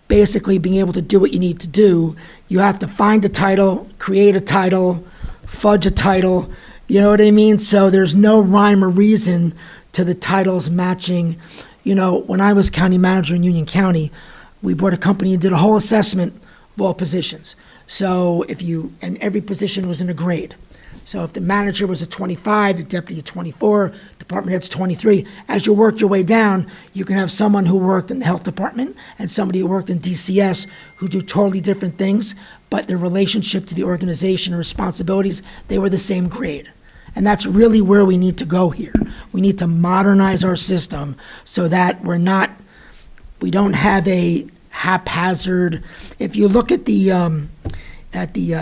basically being able to do what you need to do, you have to find a title, create a title, fudge a title. You know what I mean? So there's no rhyme or reason to the titles matching. When I was county manager in Union County, we brought a company and did a whole assessment of all positions. So and every position was in a grade. So if the manager was a 25, the deputy a 24, department head's 23, as you work your way down, you can have someone who worked in the health department and somebody who worked in DCS who do totally different things, but their relationship to the organization and responsibilities, they were the same grade. And that's really where we need to go here. We need to modernize our system so that we don't have a haphazard. If you look at the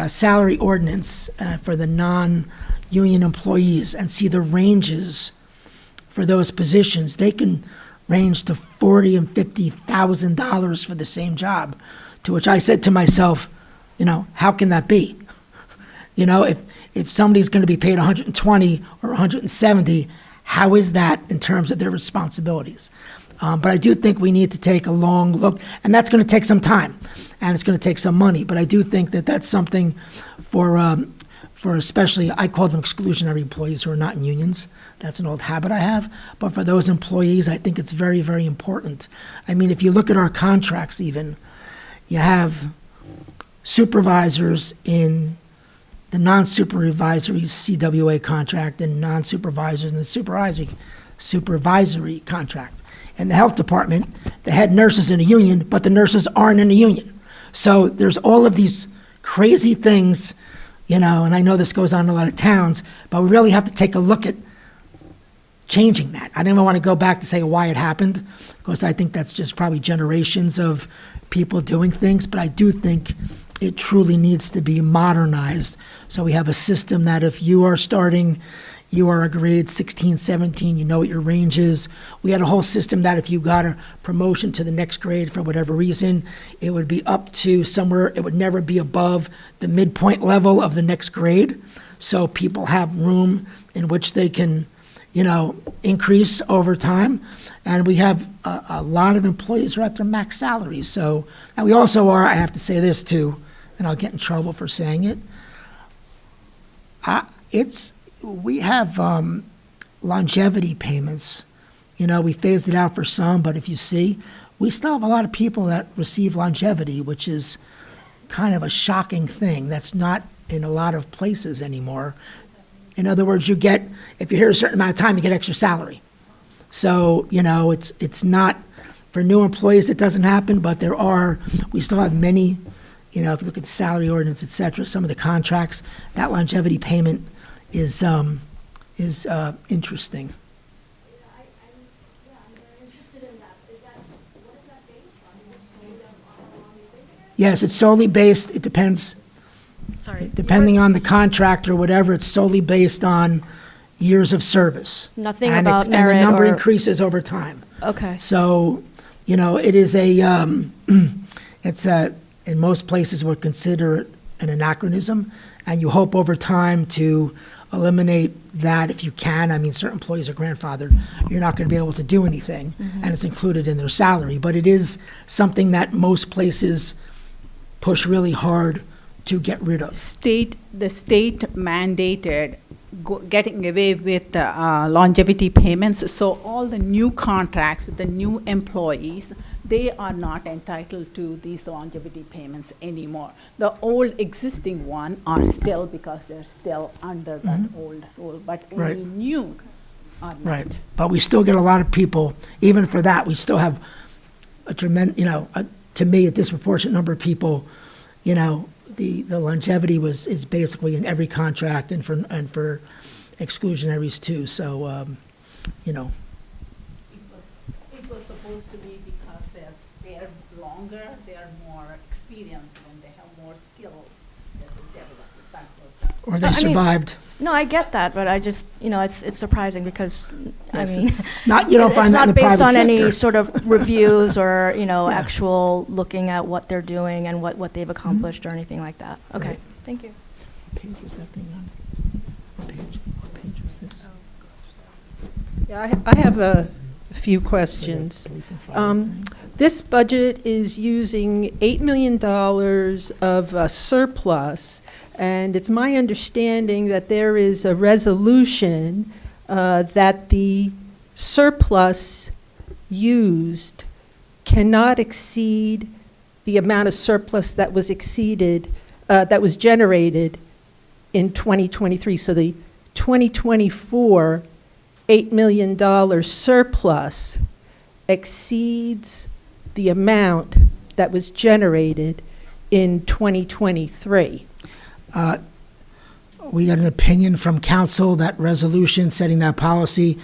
salary ordinance for the non-union employees and see the ranges for those positions, they can range to $40,000 and $50,000 for the same job. To which I said to myself, how can that be? If somebody's going to be paid 120 or 170, how is that in terms of their responsibilities? But I do think we need to take a long look, and that's going to take some time, and it's going to take some money. But I do think that that's something for especially, I call them exclusionary employees who are not in unions. That's an old habit I have. But for those employees, I think it's very, very important. I mean, if you look at our contracts even, you have supervisors in the non-supervisory CWA contract and non-supervisors in the supervisory contract. In the health department, the head nurse is in a union, but the nurses aren't in a union. So there's all of these crazy things, and I know this goes on in a lot of towns, but we really have to take a look at changing that. I don't even want to go back to say why it happened, because I think that's just probably generations of people doing things, but I do think it truly needs to be modernized. So we have a system that if you are a grade 16, 17, you know what your range is. We had a whole system that if you got a promotion to the next grade for whatever reason, it would be up to somewhere, it would never be above the midpoint level of the next grade. So people have room in which they can, increase over time. And we have a lot of employees who are at their max salaries. So, and we also are, I have to say this too, and I'll get in trouble for saying it. We have longevity payments. We phased it out for some, but if you see, we still have a lot of people that receive longevity, which is kind of a shocking thing. That's not in a lot of places anymore. In other words, if you're here a certain amount of time, you get extra salary. So, it's not, for new employees, it doesn't happen, but we still have many, if you look at the salary ordinance, et cetera, some of the contracts, that longevity payment is interesting. I'm very interested in that. What is that based on? Is it solely on how long you've been here? Yes, it's solely based, it depends, Sorry. depending on the contract or whatever, it's solely based on years of service. Nothing And about and the merit number or- increases over time. Okay. So, it is in most places would consider it an anachronism, and you hope over time to eliminate that if you can. I mean, certain employees are grandfathered. You're not going to be able to do anything, and it's included in their salary. But it is something that most places push really hard to get rid of. The state mandated getting away with longevity payments, so all the new contracts with the new employees, they are not entitled to these longevity payments anymore. The old existing one are still, because they're still under that old rule, but Right. any new are not. Right. But we still get a lot of people, even for that, we still have a tremendous, to me, a disproportionate number of people, the longevity is basically in every contract and for exclusionaries too. So, you know, It was supposed to be because they're longer, they are more experienced, and they have more skills that they develop. That was or they I mean- survived. No, I get that, but I just, it's surprising because, Yes, I mean. it's not, you don't find that in the private It's not based on any sector. sort of reviews or, Yeah. actual looking at what they're doing and what they've accomplished or anything like that. Okay, Right. thank you. What page was that thing on? What page was this? Yeah, I have a few questions. Police and fire Um, thing? This budget is using $8 million of surplus, and it's my understanding that there is a resolution that the surplus used cannot exceed the amount of surplus that was generated in 2023. So the 2024 $8 million surplus exceeds the amount that was generated in 2023. We got an opinion from council that resolution setting that policy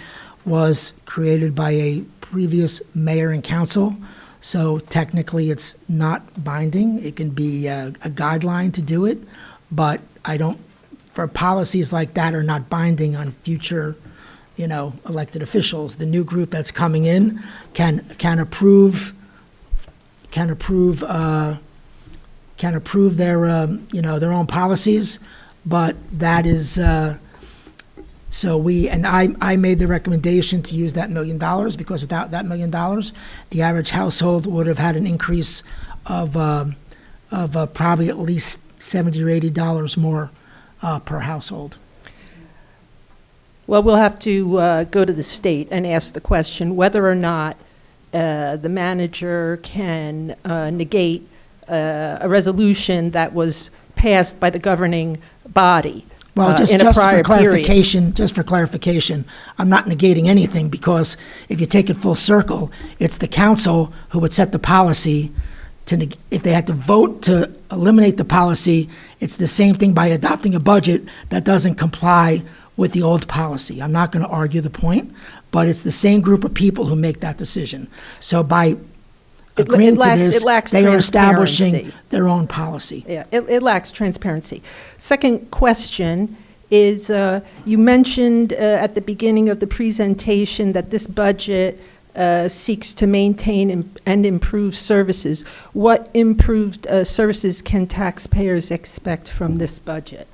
was created by a previous mayor and council. So technically, it's not binding. It can be a guideline to do it, but for policies like that are not binding on future, elected officials. The new group that's coming in can approve their, their own policies, but that is, I made the recommendation to use that $1 million because without that $1 million, the average household would have had an increase of probably at least $70 or $80 more per household. Well, we'll have to go to the state and ask the question whether or not the manager can negate a resolution that was passed by the governing body Well, in a prior period. just for clarification, I'm not negating anything because if you take it full circle, it's the council who would set the policy if they had to vote to eliminate the policy, it's the same thing by adopting a budget that doesn't comply with the old policy. I'm not going to argue the point, but it's the same group of people who make that decision. So by agreeing to this, it lacks they are establishing transparency. their own policy. Yeah, it lacks transparency. Second question is, you mentioned at the beginning of the presentation that this budget seeks to maintain and improve services. What improved services can taxpayers expect from this budget?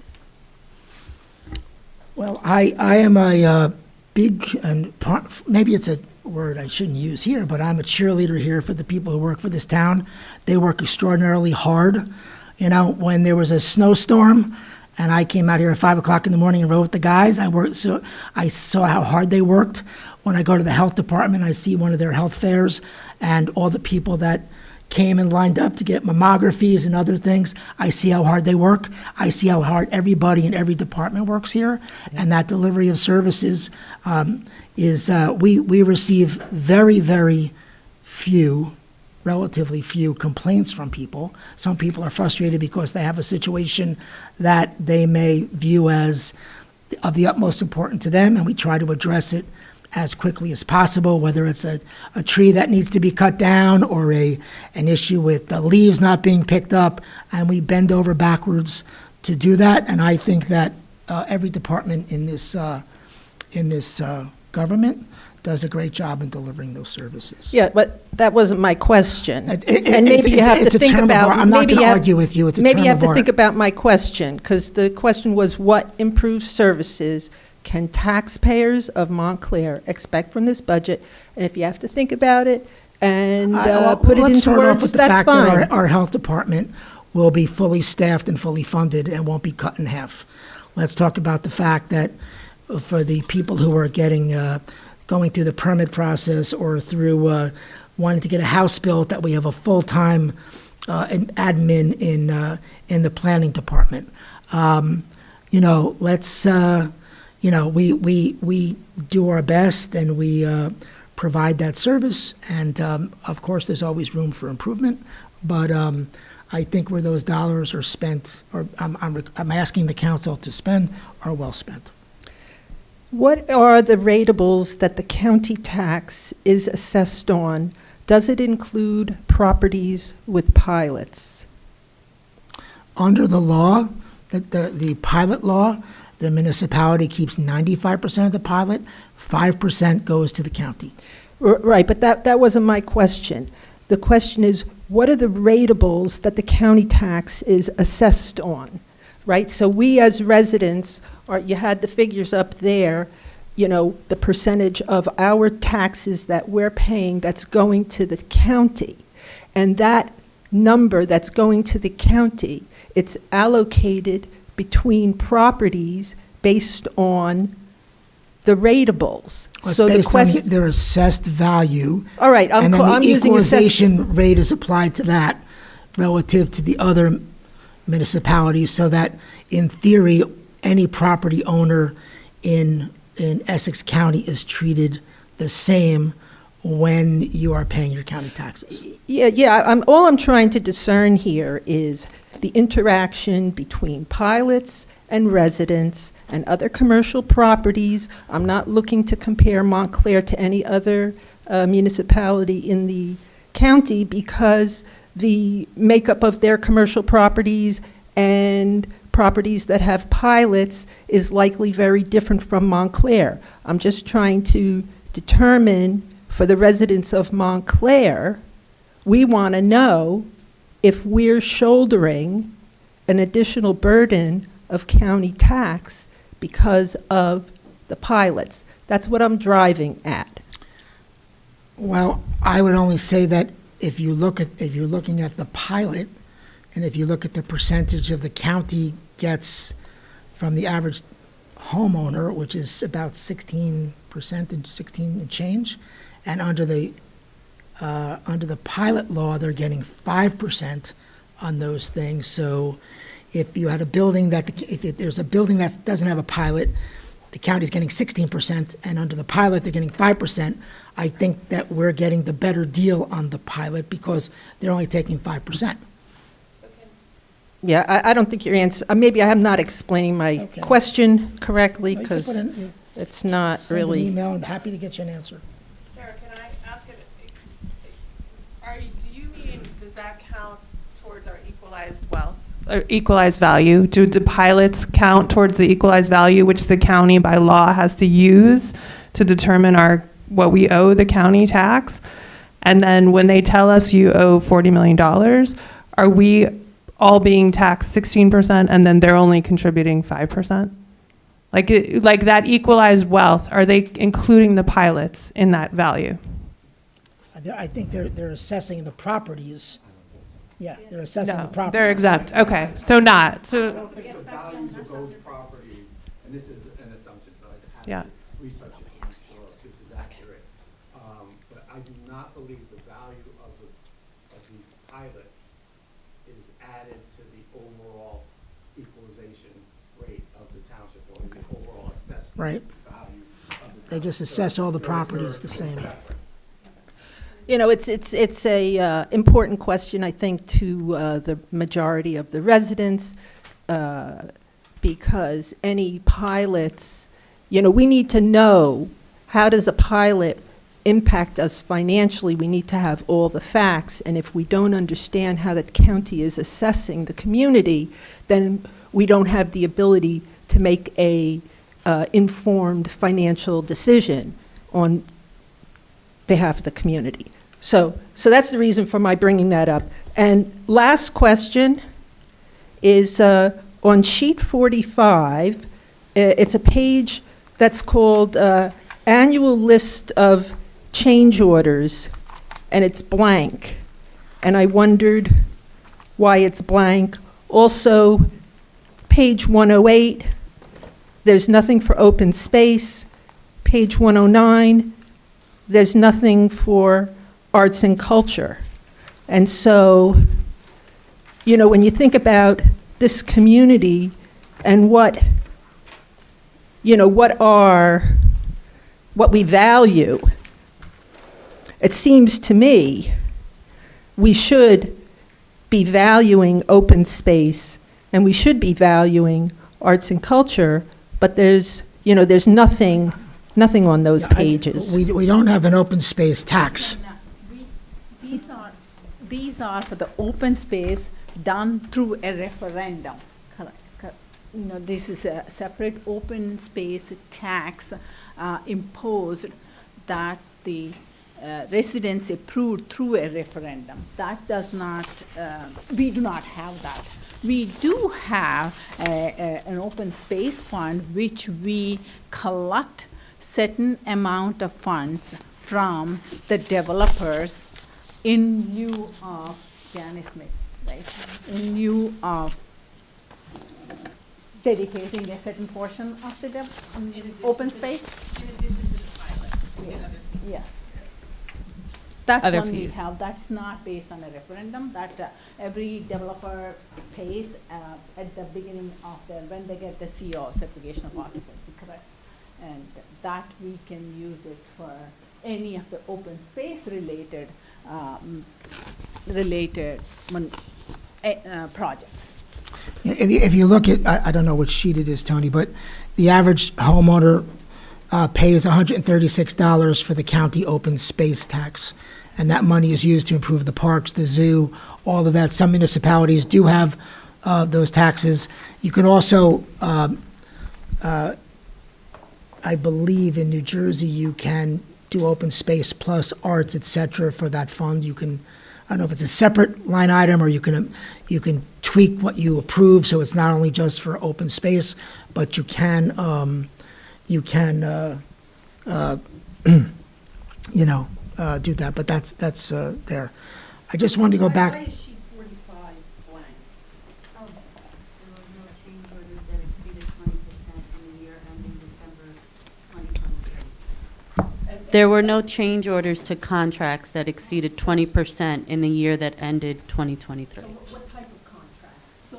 Well, I am a big, and maybe it's a word I shouldn't use here, but I'm a cheerleader here for the people who work for this town. They work extraordinarily hard. When there was a snowstorm and I came out here at 5 o'clock in the morning and rode with the guys, I saw how hard they worked. When I go to the health department, I see one of their health fairs and all the people that came and lined up to get mammographies and other things. I see how hard they work. I see how hard everybody in every department works here. And that delivery of services we receive very, very few, relatively few complaints from people. Some people are frustrated because they have a situation that they may view as of the utmost importance to them, and we try to address it as quickly as possible, whether it's a tree that needs to be cut down or an issue with the leaves not being picked up, and we bend over backwards to do that. And I think that every department in this government does a great job in delivering those services. Yeah, but that wasn't my question. And And maybe you have to think about. I'm not maybe going to you have- argue with you. It's a Maybe term you have of to art. think about my question, because the question was, what improved services can taxpayers of Montclair expect from this budget? And if you have to think about it and put it Let's into start off words, with the that's fact fine. that our health department will be fully staffed and fully funded and won't be cut in half. Let's talk about the fact that for the people who are going through the permit process or through wanting to get a house built, that we have a full-time admin in the planning department. We do our best and we provide that service. And of course, there's always room for improvement. But I think where those dollars are spent, or I'm asking the council to spend, are well spent. What are the ratables that the county tax is assessed on? Does it include properties with pilots? Under the law, the pilot law, the municipality keeps 95% of the pilot, 5% goes to the county. Right, but that wasn't my question. The question is, what are the ratables that the county tax is assessed on, right? So we as residents, you had the figures up there, you know, the percentage of our taxes that we're paying that's going to the county. And that number that's going to the county, it's allocated between properties based on the ratables. It's So the based on question, their assessed value. all right, And then I'm the using assessed. equalization rate is applied to that relative to the other municipalities, so that in theory, any property owner in Essex County is treated the same when you are paying your county taxes. Yeah, all I'm trying to discern here is the interaction between pilots and residents and other commercial properties. I'm not looking to compare Montclair to any other municipality in the county, because the makeup of their commercial properties and properties that have pilots is likely very different from Montclair. I'm just trying to determine, for the residents of Montclair, we want to know if we're shouldering an additional burden of county tax because of the pilots. That's what I'm driving at. Well, I would only say that if you're looking at the pilot, and if you look at the percentage of the county gets from the average homeowner, which is about 16% and 16 and change, and under the pilot law, they're getting 5% on those things. So if you had a building there's a building that doesn't have a pilot, the county's getting 16%, and under the pilot, they're getting 5%. I think that we're getting the better deal on the pilot because they're only taking 5%. Yeah, I don't think your answer, maybe I am not explaining my Okay. question correctly, You can because put in- it's not Send an really. email, I'm happy to get you an answer. Sarah, can I ask it, do you mean, does that count towards our equalized wealth? Equalized value? Do the pilots count towards the equalized value, which the county by law has to use to determine what we owe the county tax? And then when they tell us you owe $40 million, are we all being taxed 16% and then they're only contributing 5%? Like that equalized wealth, are they including the pilots in that value? I think they're assessing the properties. Yeah, they're assessing the No, properties. they're exempt. Okay, so not. I So don't think the values of those properties, and this is an assumption, so I have Yeah. to research it to make sure this is accurate. But I do not believe the value of the pilots is added to the overall equalization rate of the township or the overall assessment Right. value of the They just township. assess all the They're- properties the they're same. separate. You know, it's a important question, I think, to the majority of the residents, because any pilots, you know, we need to know, how does a pilot impact us financially? We need to have all the facts, and if we don't understand how the county is assessing the community, then we don't have the ability to make a informed financial decision on behalf of the community. So that's the reason for my bringing that up. And last question is on sheet 45. It's a page that's called Annual List of Change Orders, and it's blank. And I wondered why it's blank. Also, page 108, there's nothing for open space. Page 109, there's nothing for arts and culture. And so, you know, when you think about this community and what we value, it seems to me we should be valuing open space, and we should be valuing arts and culture, but there's nothing on those pages. We don't have an open space tax. These are for the open space done through a referendum. This is a separate open space tax imposed that the residents approved through a referendum. That does not, we do not have that. We do have an open space fund which we collect certain amount of funds from the developers in lieu of Janice Smith, right? In lieu of dedicating a certain portion of the open space. In addition to the pilot. Yes. That Other one we fees. have, that's not based on a referendum, that every developer pays at the beginning of when they get the CO, certification of occupancy, correct? And that we can use it for any of the open space related projects. If you look at, I don't know which sheet it is, Tony, but the average homeowner pays $136 for the county open space tax. And that money is used to improve the parks, the zoo, all of that. Some municipalities do have those taxes. You can also, I believe in New Jersey, you can do open space plus arts, et cetera, for that fund. You can, I don't know if it's a separate line item or you can tweak what you approve, so it's not only just for open space, but you can do that, but that's there. I just wanted to go back. Why is sheet 45 blank? Oh, there were no change orders that exceeded 20% in the year ending December 2023. There were no change orders to contracts that exceeded 20% in the year that ended 2023. So what type of contracts?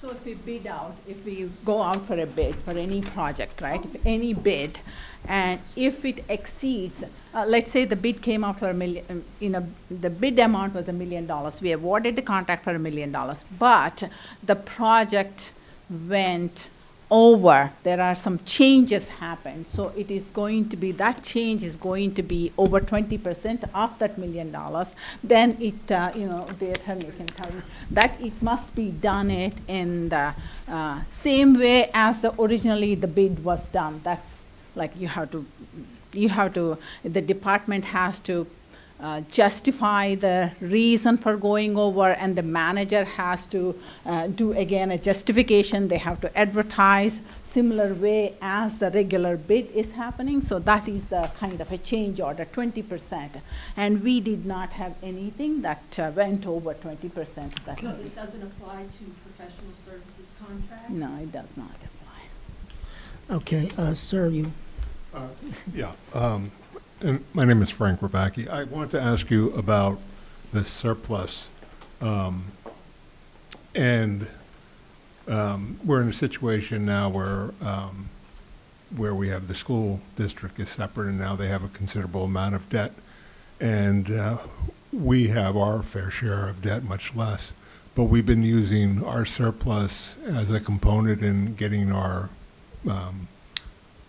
So if we bid out, if we go out for a bid for any project, right? If any bid, and if it exceeds, let's say the bid came out for $1 million, the bid amount was $1 million. We awarded the contract for $1 million, but the project went over. There are some changes happened, so it is going to be, that change is going to be over 20% of that $1 million. Then it, the attorney can tell you that it must be done it in the same way as originally the bid was done. That's like you have to, the department has to justify the reason for going over, and the manager has to do again a justification. They have to advertise similar way as the regular bid is happening. So that is the kind of a change order, 20%. And we did not have anything that went over 20%. That So it doesn't apply to professional services contracts? No, it does not apply. Okay, sir, you. And my name is Frank Rabacki. I want to ask you about the surplus. And we're in a situation now where we have the school district is separate, and now they have a considerable amount of debt. And we have our fair share of debt, much less. But we've been using our surplus as a component in getting our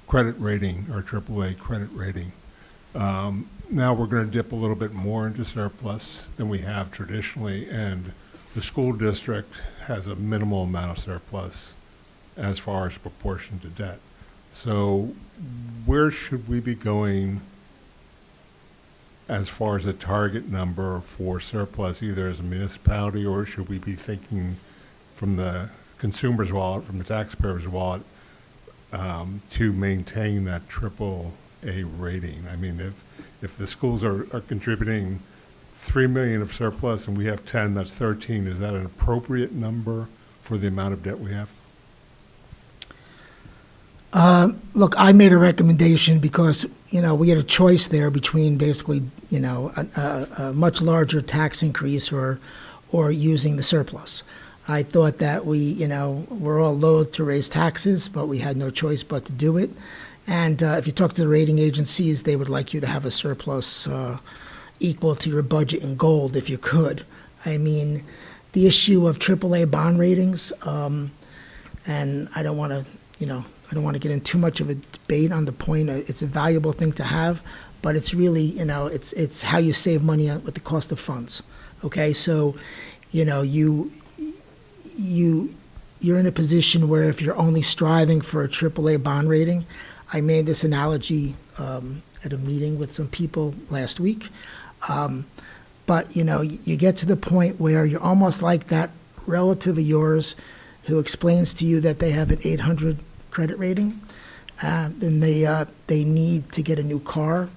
credit rating, our AAA credit rating. Now we're going to dip a little bit more into surplus than we have traditionally, and the school district has a minimal amount of surplus as far as proportion to debt. So where should we be going as far as a target number for surplus, either as a municipality, or should we be thinking from the consumer's wallet, from the taxpayer's wallet, to maintain that AAA rating? I mean, if the schools are contributing $3 million of surplus and we have 10, that's 13. Is that an appropriate number for the amount of debt we have? Look, I made a recommendation because, we had a choice there between basically, a much larger tax increase or using the surplus. I thought that we're all loath to raise taxes, but we had no choice but to do it. And if you talk to the rating agencies, they would like you to have a surplus equal to your budget in gold if you could. I mean, the issue of AAA bond ratings, and I don't want to, I don't want to get in too much of a debate on the point. It's a valuable thing to have, but it's really, it's how you save money with the cost of funds. Okay, so, you're in a position where if you're only striving for a AAA bond rating, I made this analogy at a meeting with some people last week. But, you get to the point where you're almost like that relative of yours who explains to you that they have an 800 credit rating, then they need to get a new car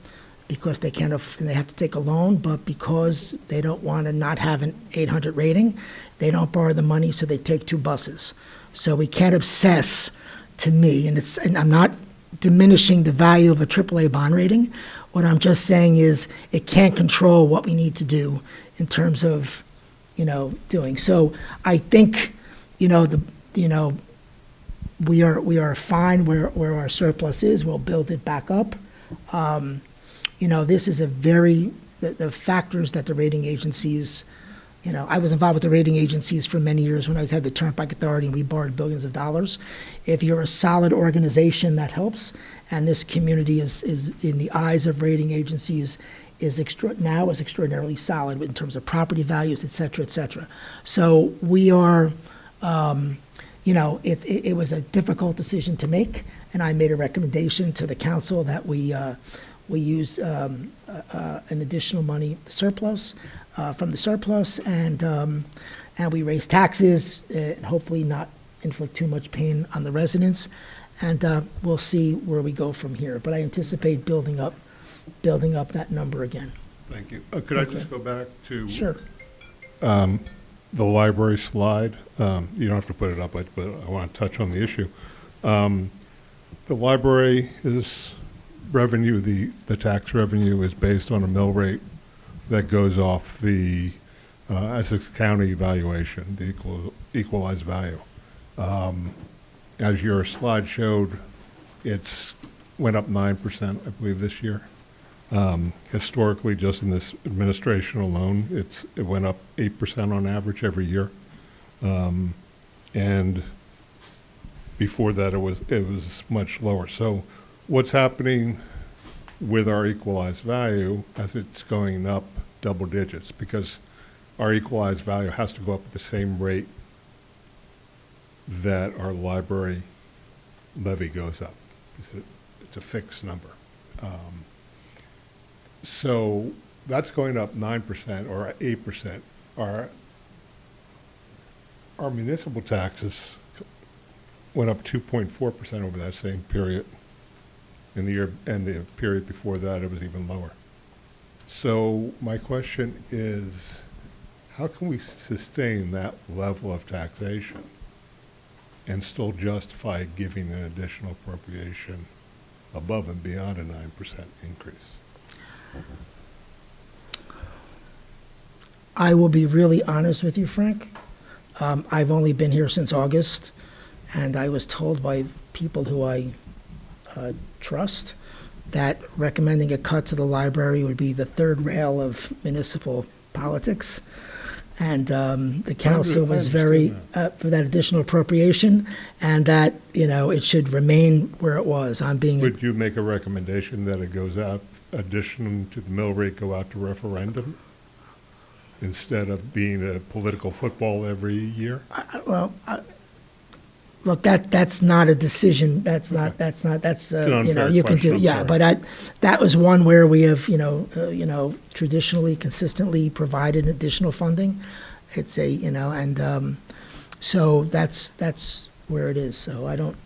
because they can't, and they have to take a loan, but because they don't want to not have an 800 rating, they don't borrow the money, so they take 2 buses. So we can't obsess, to me, and I'm not diminishing the value of a AAA bond rating. What I'm just saying is it can't control what we need to do in terms of, doing. So I think, we are fine where our surplus is. We'll build it back up. This is the factors that the rating agencies, I was involved with the rating agencies for many years when I had the Turnpike Authority and we borrowed billions of dollars. If you're a solid organization, that helps. And this community is in the eyes of rating agencies, is extraordinarily solid in terms of property values, et cetera, et cetera. So we are, it was a difficult decision to make, and I made a recommendation to the council that we use an additional money surplus from the surplus, and we raise taxes, and hopefully not inflict too much pain on the residents, and we'll see where we go from here. But I anticipate building up that number again. Thank you. Could I just go back to? Sure. The library slide? You don't have to put it up, but I want to touch on the issue. The library is revenue, the tax revenue is based on a mill rate that goes off the Essex County valuation, the equalized value. As your slide showed, it's went up 9%, I believe, this year. Historically, just in this administration alone, it went up 8% on average every year. And before that, it was much lower. So what's happening with our equalized value as it's going up double digits? Because our equalized value has to go up at the same rate that our library levy goes up. It's a fixed number. So that's going up 9% or 8%. Our municipal taxes went up 2.4% over that same period. In the year, and the period before that, it was even lower. So my question is, how can we sustain that level of taxation and still justify giving an additional appropriation above and beyond a 9% increase? I will be really honest with you, Frank. I've only been here since August, and I was told by people who I trust that recommending a cut to the library would be the third rail of municipal politics. And the council was very for that additional appropriation, and that, it should remain where it was. Would you make a recommendation that it goes out, addition to the mill rate, go out to referendum instead of being a political football every year? Look, that's not a decision. That's you can do, yeah. But that was one where we have, traditionally, consistently provided additional funding. It's so that's where it is. So I don't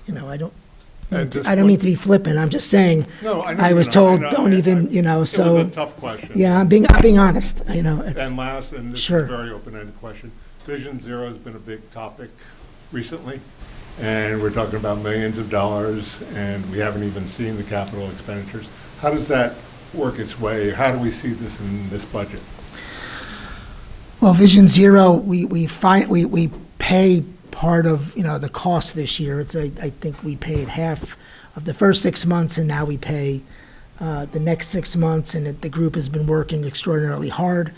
mean to be flippant. I'm just saying. No, I know I was told don't even, so. It was a tough question. Yeah, I'm being honest. And last, and this Sure. is a very open-ended question. Vision Zero has been a big topic recently. And we're talking about millions of dollars, and we haven't even seen the capital expenditures. How does that work its way? How do we see this in this budget? Well, Vision Zero, we pay part of, the cost this year. I think we paid half of the first 6 months, and now we pay the next 6 months, and the group has been working extraordinarily hard.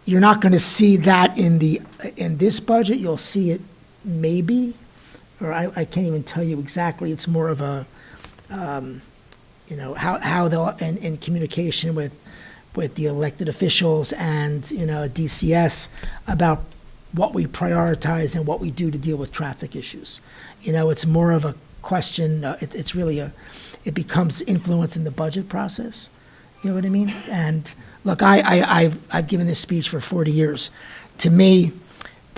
you're not going to see that in this budget. You'll see it maybe, or I can't even tell you exactly. It's more of a, how they'll, in communication with the elected officials and, DCS about what we prioritize and what we do to deal with traffic issues. It's more of a question, it's really it becomes influence in the budget process. You know what I mean? And look, I've given this speech for 40 years. To me,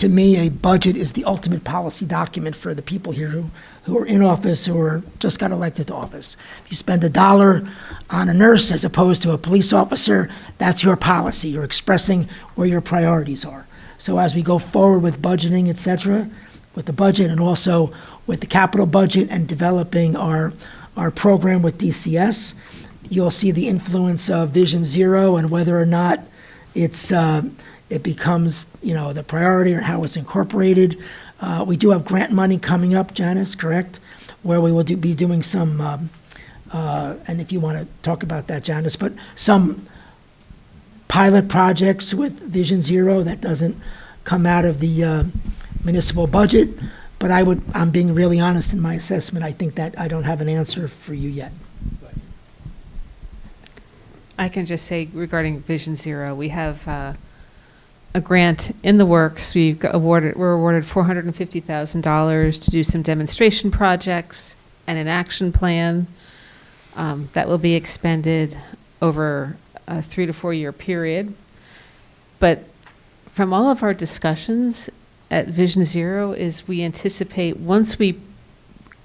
a budget is the ultimate policy document for the people here who are in office or just got elected to office. If you spend $1 on a nurse as opposed to a police officer, that's your policy. You're expressing where your priorities are. So as we go forward with budgeting, et cetera, with the budget and also with the capital budget and developing our program with DCS, you'll see the influence of Vision Zero and whether or not it becomes, the priority or how it's incorporated. We do have grant money coming up, Janice, correct? Where we will be doing some, and if you want to talk about that, Janice, but some pilot projects with Vision Zero that doesn't come out of the municipal budget. But I'm being really honest in my assessment. I think that I don't have an answer for you yet. I can just say regarding Vision Zero, we have a grant in the works. We're awarded $450,000 to do some demonstration projects and an action plan that will be expended over a 3 to 4 year period. But from all of our discussions at Vision Zero is we anticipate once we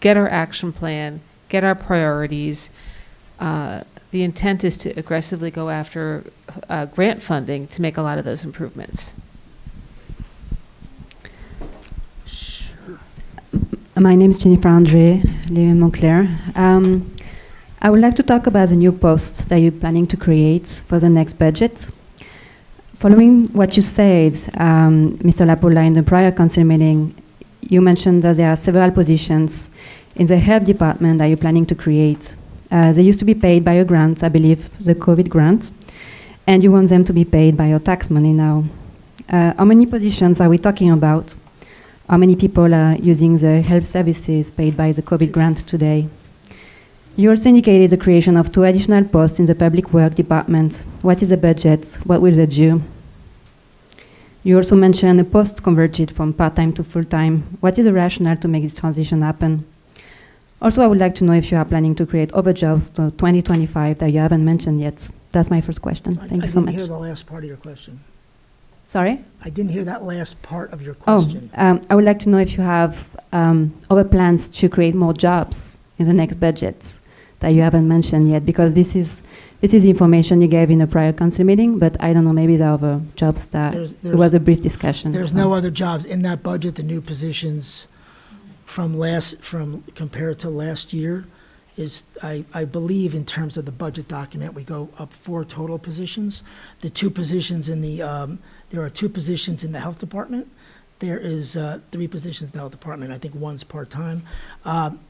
get our action plan, get our priorities, the intent is to aggressively go after grant funding to make a lot of those improvements. My name is Jennifer Andre, live in Montclair. I would like to talk about the new posts that you're planning to create for the next budget. Following what you said, Mr. Lapola, in the prior council meeting, you mentioned that there are several positions in the health department that you're planning to create. They used to be paid by a grant, I believe, the COVID grant, and you want them to be paid by your tax money now. How many positions are we talking about? How many people are using the health services paid by the COVID grant today? You also indicated the creation of 2 additional posts in the public work department. What is the budget? What will they do? You also mentioned a post converted from part-time to full-time. What is the rationale to make this transition happen? Also, I would like to know if you are planning to create other jobs to 2025 that you haven't mentioned yet. That's my first question. Thank you so much. I didn't hear the last part of your question. Sorry? I didn't hear that last part of your question. I would like to know if you have other plans to create more jobs in the next budget that you haven't mentioned yet, because this is the information you gave in a prior council meeting, but I don't know, maybe there are other jobs that it was a brief discussion. There's no other jobs in that budget. The new positions from compared to last year is, I believe in terms of the budget document, we go up 4 total positions. The 2 positions in there are 2 positions in the health department. There is 3 positions in the health department. I think 1's part-time.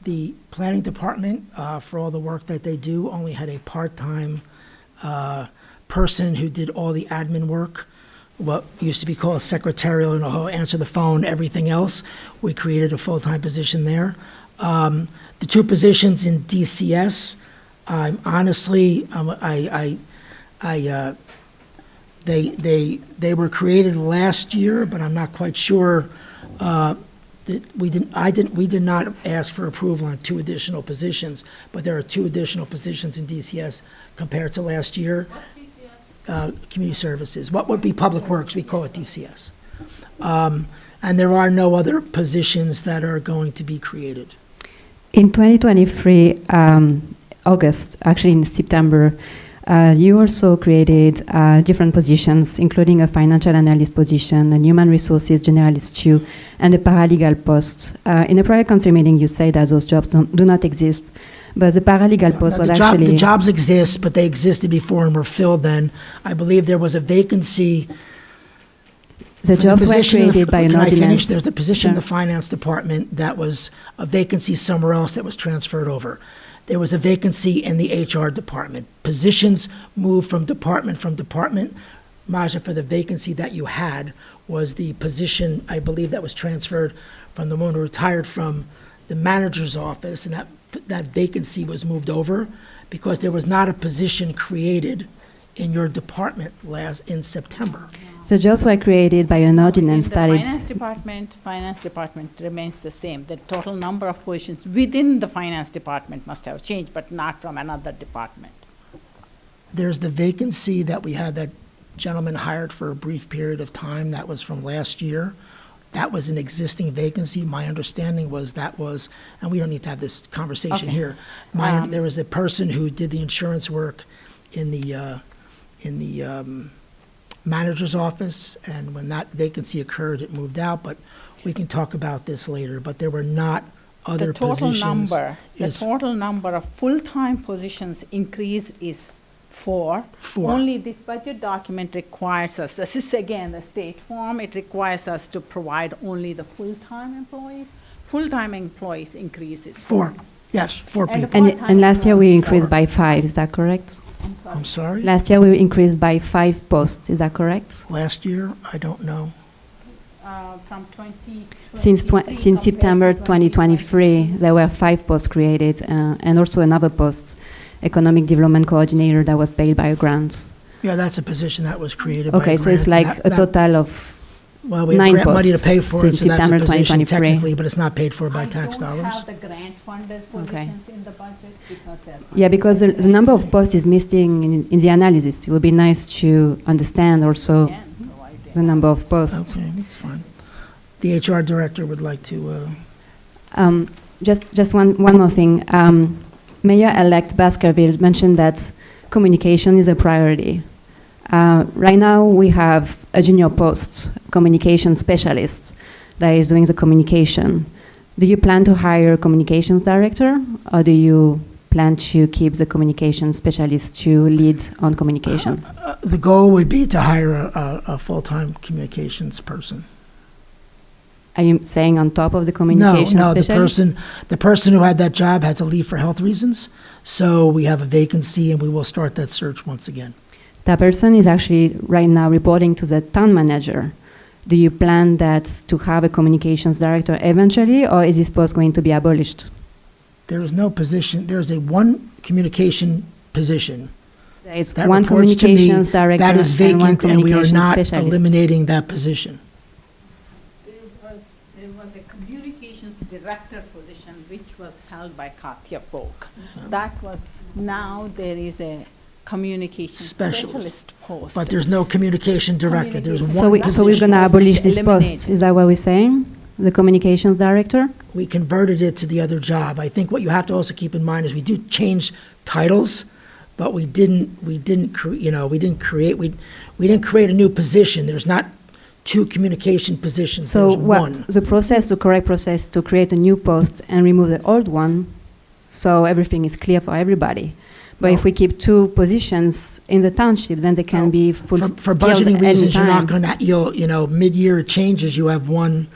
The planning department, for all the work that they do, only had a part-time person who did all the admin work, what used to be called secretarial, answer the phone, everything else. We created a full-time position there. The 2 positions in DCS, honestly, they were created last year, but I'm not quite sure that we did not ask for approval on 2 additional positions, but there are 2 additional positions in DCS compared to last year. Community services. What would be public works? We call it DCS. And there are no other positions that are going to be created. In 2023, August, actually in September, you also created different positions, including a financial analyst position, a human resources generalist too, and a paralegal post. In a prior council meeting, you say that those jobs do not exist, but the paralegal post was actually... The jobs exist, but they existed before and were filled then. I believe there was a vacancy... The jobs were created by an ordinance. Can I finish? There's a position in the finance department that was a vacancy somewhere else that was transferred over. There was a vacancy in the HR department. Positions move from department. Maja, for the vacancy that you had was the position, I believe, that was transferred from the one who retired from the manager's office, and that vacancy was moved over because there was not a position created in your department in September. So jobs were created by an ordinance In the that finance department remains the same. The total number of positions within the finance department must have changed, but not from another department. There's the vacancy that we had that gentleman hired for a brief period of time. That was from last year. That was an existing vacancy. My understanding was and we don't need to have this conversation Okay. here. There was a person who did the insurance work in the manager's office, and when that vacancy occurred, it moved out, but we can talk about this later. But there were not other The total positions. number of full-time positions increased is 4. Four. Only this budget document requires us, this is again the state form, it requires us to provide only the full-time employees. Full-time employees increases. 4, yes, 4 And people. and last year we Part-time increased employees, by 5, is that correct? I'm sorry? Last year we increased by 5 posts, is that correct? Last year, I don't know. From 20. Since September 2023, there were 5 posts created, and also another post, Economic Development Coordinator, that was paid by a grant. Yeah, that's a position that was created by a Okay, so it's grant, like and a total of well, we have 9 grant money to posts pay for it, since so that's a September position 2023. technically, but it's not paid for by tax I don't dollars. have the grant-funded positions in the budget because they're. Yeah, because the number of posts is missing in the analysis. It would be nice to understand also the number of posts. Okay, that's fine. The HR director would like to, Just one more thing. Mayor-elect Baskerville mentioned that communication is a priority. Right now, we have a junior post, communication specialist, that is doing the communication. Do you plan to hire a communications director, or do you plan to keep the communication specialist to lead on communication? the goal would be to hire a full-time communications person. Are you saying on top of the No, communication no, specialist? the person who had that job had to leave for health reasons, so we have a vacancy and we will start that search once again. That person is actually right now reporting to the town manager. Do you plan that to have a communications director eventually, or is this post going to be abolished? There is no position, there is a one communication position There is that one reports to me communications director that is and one vacant, and we are communications not specialist. eliminating that position. There was a communications director position which was held by Katya Folk. That was, now there is a communication specialist post. But there's no communication director, there's Communication- one So, position. we're going to Post abolish is this post. eliminated. Is that what we're saying? The communications director? We converted it to the other job. I think what you have to also keep in mind is we do change titles, but we didn't create a new position. There's not two communication positions, So there's one. the correct process to create a new post and remove the old one, so everything is clear for everybody. But if we keep 2 positions in the township, then they can be fulfilled For budgeting reasons, you're not anytime. gonna, mid-year changes, you have one,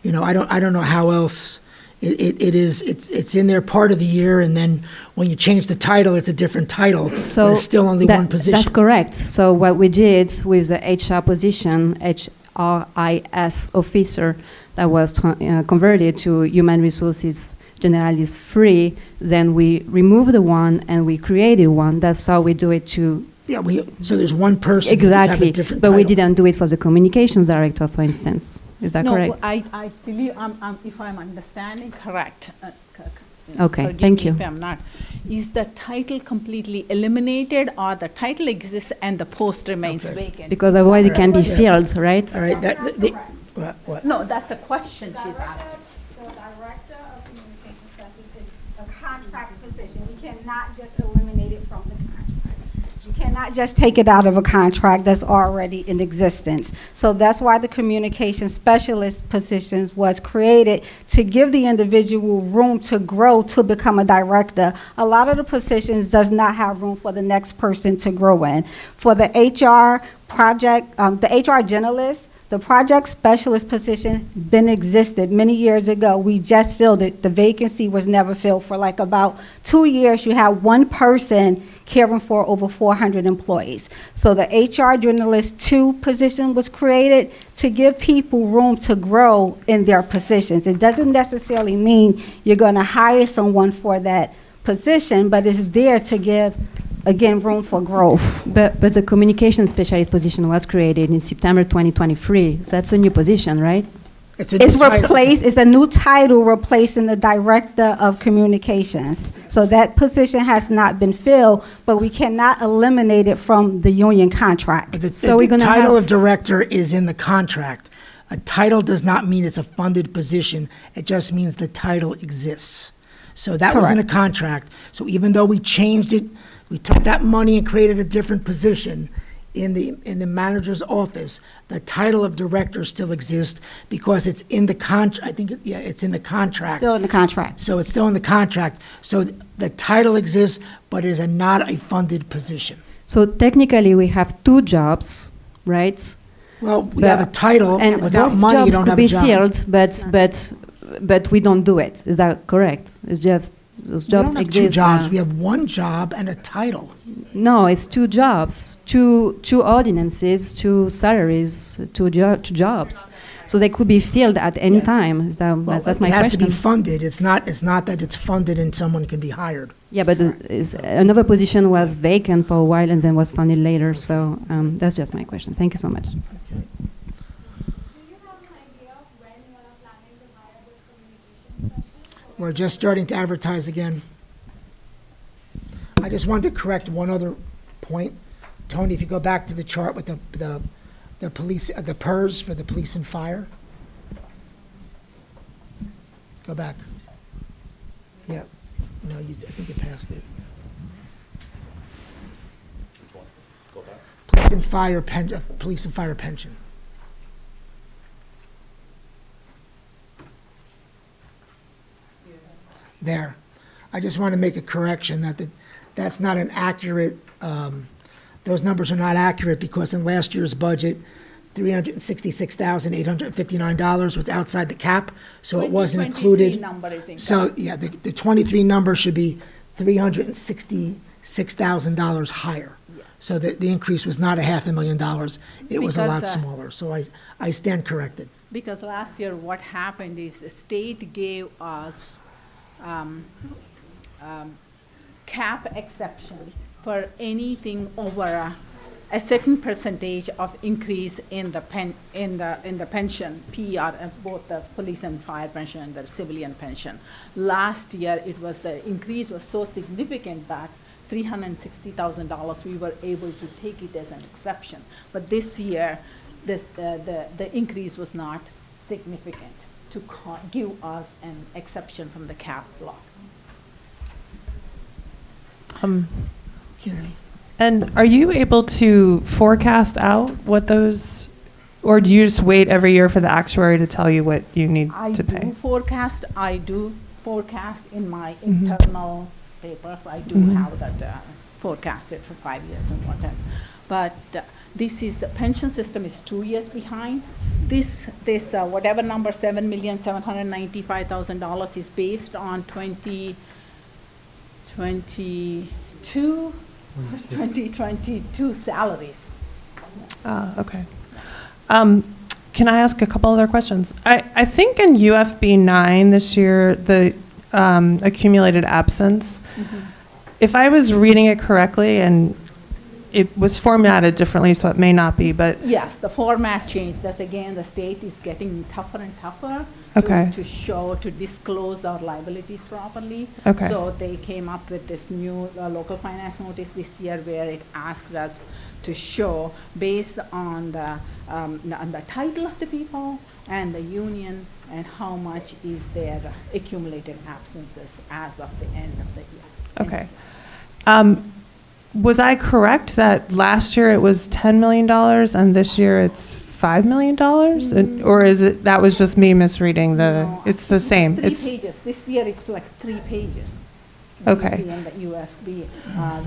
I don't know how else. It's in there part of the year, and then when you change the title, it's a different title, but it's still only one position. That's correct. So what we did with the HR position, HRIS officer, that was converted to human resources generalist 3, then we removed the one and we created one. That's how we do it to Yeah, so there's one person who's have a exactly. different But we title. didn't do it for the communications director, for instance. Is that correct? No, I believe, if I'm understanding correct. Okay, forgive thank me you. If I'm not, is the title completely eliminated, or the title exists and the post remains Okay. vacant? Because otherwise it can be Yeah. filled, right? All right, what? No, that's the question she's asking. The director of communication specialist is a contract position. You cannot just eliminate it from the contract. You cannot just take it out of a contract that's already in existence. So that's why the communication specialist positions was created, to give the individual room to grow to become a director. A lot of the positions does not have room for the next person to grow in. For the HR project, the HR generalist, The project specialist position been existed many years ago. We just filled it. The vacancy was never filled. For like about 2 years, you had one person caring for over 400 employees. So the HR journalist 2 position was created to give people room to grow in their positions. It doesn't necessarily mean you're going to hire someone for that position, but it's there to give, again, room for growth. But the communication specialist position was created in September 2023. That's a new position, right? It's a new It's title. replaced, it's a new title replacing the Director of Communications. So that position has not been filled, but we cannot eliminate it from the union contract. The, So we're the gonna title have- of director is in the contract. A title does not mean it's a funded position. It just means the title exists. So that was in a Correct. contract. So even though we changed it, we took that money and created a different position in the manager's office, the title of director still exists because it's in the I think, it's in the contract. Still in the contract. So it's still in the contract. So the title exists, but it is not a funded position. So technically, we have 2 jobs, right? Well, we have a title, And without those money, you jobs don't could have a be job. filled, but we don't do it. Is that correct? It's just those We jobs don't have exist. 2 jobs, now. we have 1 job and a title. No, it's 2 jobs, two ordinances, 2 salaries, 2 jobs. So they could be filled at any time. Is that, Well, that's my it has to question. be funded. It's not that it's funded and someone can be hired. Yeah, but another position was vacant for a while and then was funded later. So that's just my question. Thank you so much. We're just starting to advertise again. I just wanted to correct one other point. Tony, if you go back to the chart with the police, the PERS for the police and fire. Go back. Yeah, no, I think you passed it. Police and fire pension. There. I just want to make a correction that's not an accurate, those numbers are not accurate because in last year's budget, $366,859 was outside the cap, so it wasn't 2023 included. number is incorrect. So, yeah, the 23 number should be $366,000 higher. So the increase was not $500,000, it was a lot Because, smaller, so I stand corrected. Because last year, what happened is the state gave us cap exception for anything over a certain percentage of increase in the pension, PER, both the police and fire pension and the civilian pension. Last year, the increase was so significant that $360,000, we were able to take it as an exception. But this year, the increase was not significant to give us an exception from the cap block. Okay. And are you able to forecast out what those, or do you just wait every year for the actuary to tell you what you need to pay? I do forecast in my internal papers. I do have that forecasted for 5 years and whatever. But the pension system is 2 years behind. This whatever number, $7,795,000 is based on 2022 salaries. Okay. Can I ask a couple other questions? I think in UFB 9 this year, the accumulated absence, if I was reading it correctly, and it was formatted differently, so it may not be, but Yes, the format changed. That's again, the state is getting tougher and tougher Okay. to disclose our liabilities properly. Okay. So they came up with this new local finance notice this year where it asked us to show based on the title of the people and the union and how much is their accumulated absences as of the end of the year. okay. Was I correct that last year it was $10 million and this year it's $5 million? Or is it, that was just me misreading No, it's the same? Three pages. This year it's like 3 pages. UC Okay. and the UFB.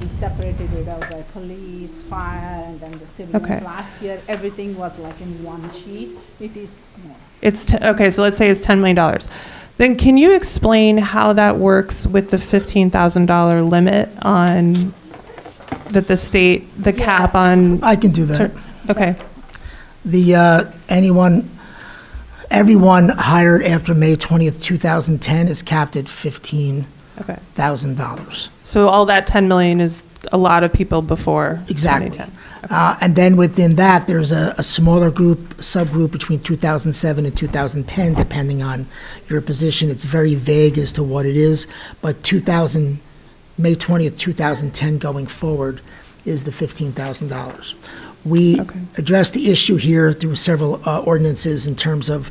We separated it out by police, fire, and then the civilians. Okay. Last year, everything was like in one sheet. It is more. It's, okay, so let's say it's $10 million. Then can you explain how that works with the $15,000 limit on, that the state, the cap on? I can do that. Okay, Everyone hired after May 20th, 2010 is capped at $15,000. okay. So all that 10 million is a lot of people before Exactly. 2010. And then within that, there's a smaller subgroup between 2007 and 2010, depending on your position. It's very vague as to what it is, but May 20th, 2010 going forward is the $15,000. We Okay. addressed the issue here through several ordinances in terms of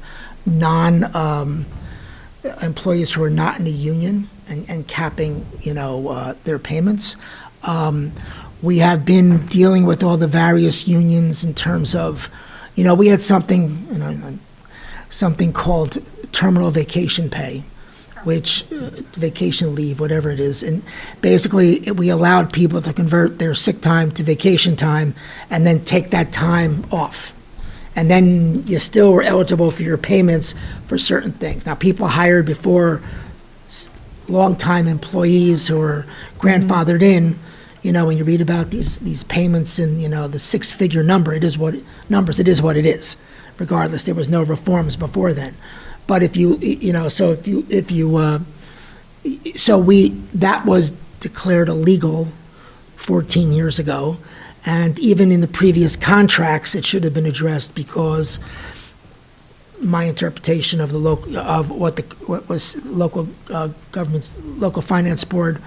employees who are not in a union and capping, their payments. We have been dealing with all the various unions in terms of, we had something called terminal vacation pay, which vacation leave, whatever it is. And basically, we allowed people to convert their sick time to vacation time and then take that time off. And then you still were eligible for your payments for certain things. Now, people hired before, longtime employees who are grandfathered in, when you read about these payments and, the six-figure number, it is what it is. Regardless, there was no reforms before then. But that was declared illegal 14 years ago. And even in the previous contracts, it should have been addressed because my interpretation of what was local government's local finance board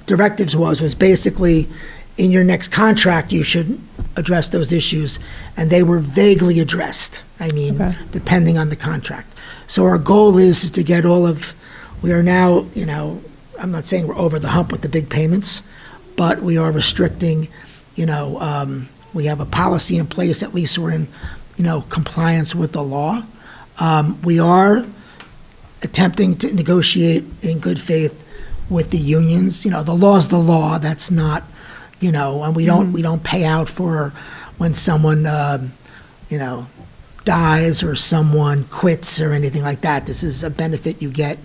directives was basically in your next contract you should address those issues, and they were vaguely addressed. Okay. Depending on the contract. So our goal is to get we are now, I'm not saying we're over the hump with the big payments, but we are restricting, we have a policy in place, at least we're in, compliance with the law. We are attempting to negotiate in good faith with the unions. The law's the law, that's not, and we don't pay out for when someone, dies or someone quits or anything like that. This is a benefit you get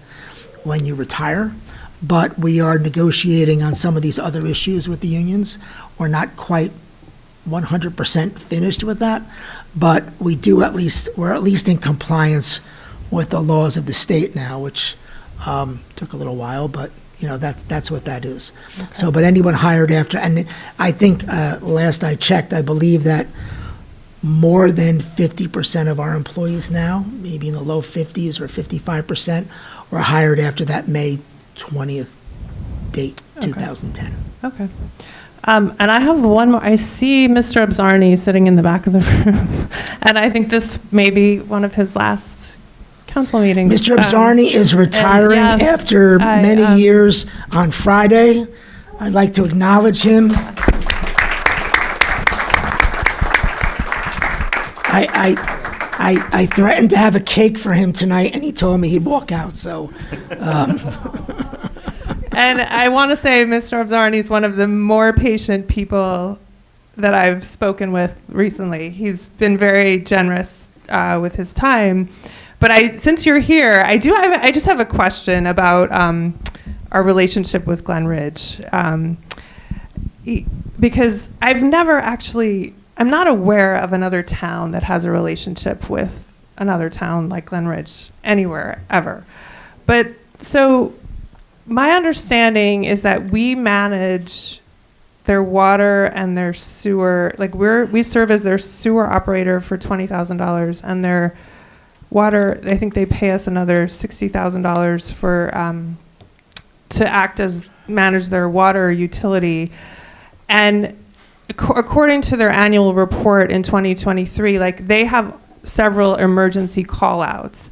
when you retire. But we are negotiating on some of these other issues with the unions. We're not quite 100% finished with that, but we're at least in compliance with the laws of the state now, which took a little while, but that's what that is. Okay. So, but anyone hired after, and I think last I checked, I believe that more than 50% of our employees now, maybe in the low 50s or 55%, were hired after that May 20th date, 2010. Okay. And I have one more. I see Mr. Abzarni sitting in the back of the room, and I think this may be one of his last council meetings. Mr. Abzarni is retiring after many years on Friday. I'd like to acknowledge him. I threatened to have a cake for him tonight, and he told me he'd walk out, so. And I want to say Mr. Abzarni is one of the more patient people that I've spoken with recently. He's been very generous with his time. But since you're here, I just have a question about our relationship with Glen Ridge. Because I'm not aware of another town that has a relationship with another town like Glen Ridge anywhere, ever. But so my understanding is that we manage their water and their sewer, like we serve as their sewer operator for $20,000, and their water, I think they pay us another $60,000 for to manage their water utility. And according to their annual report in 2023, like they have several emergency call-outs.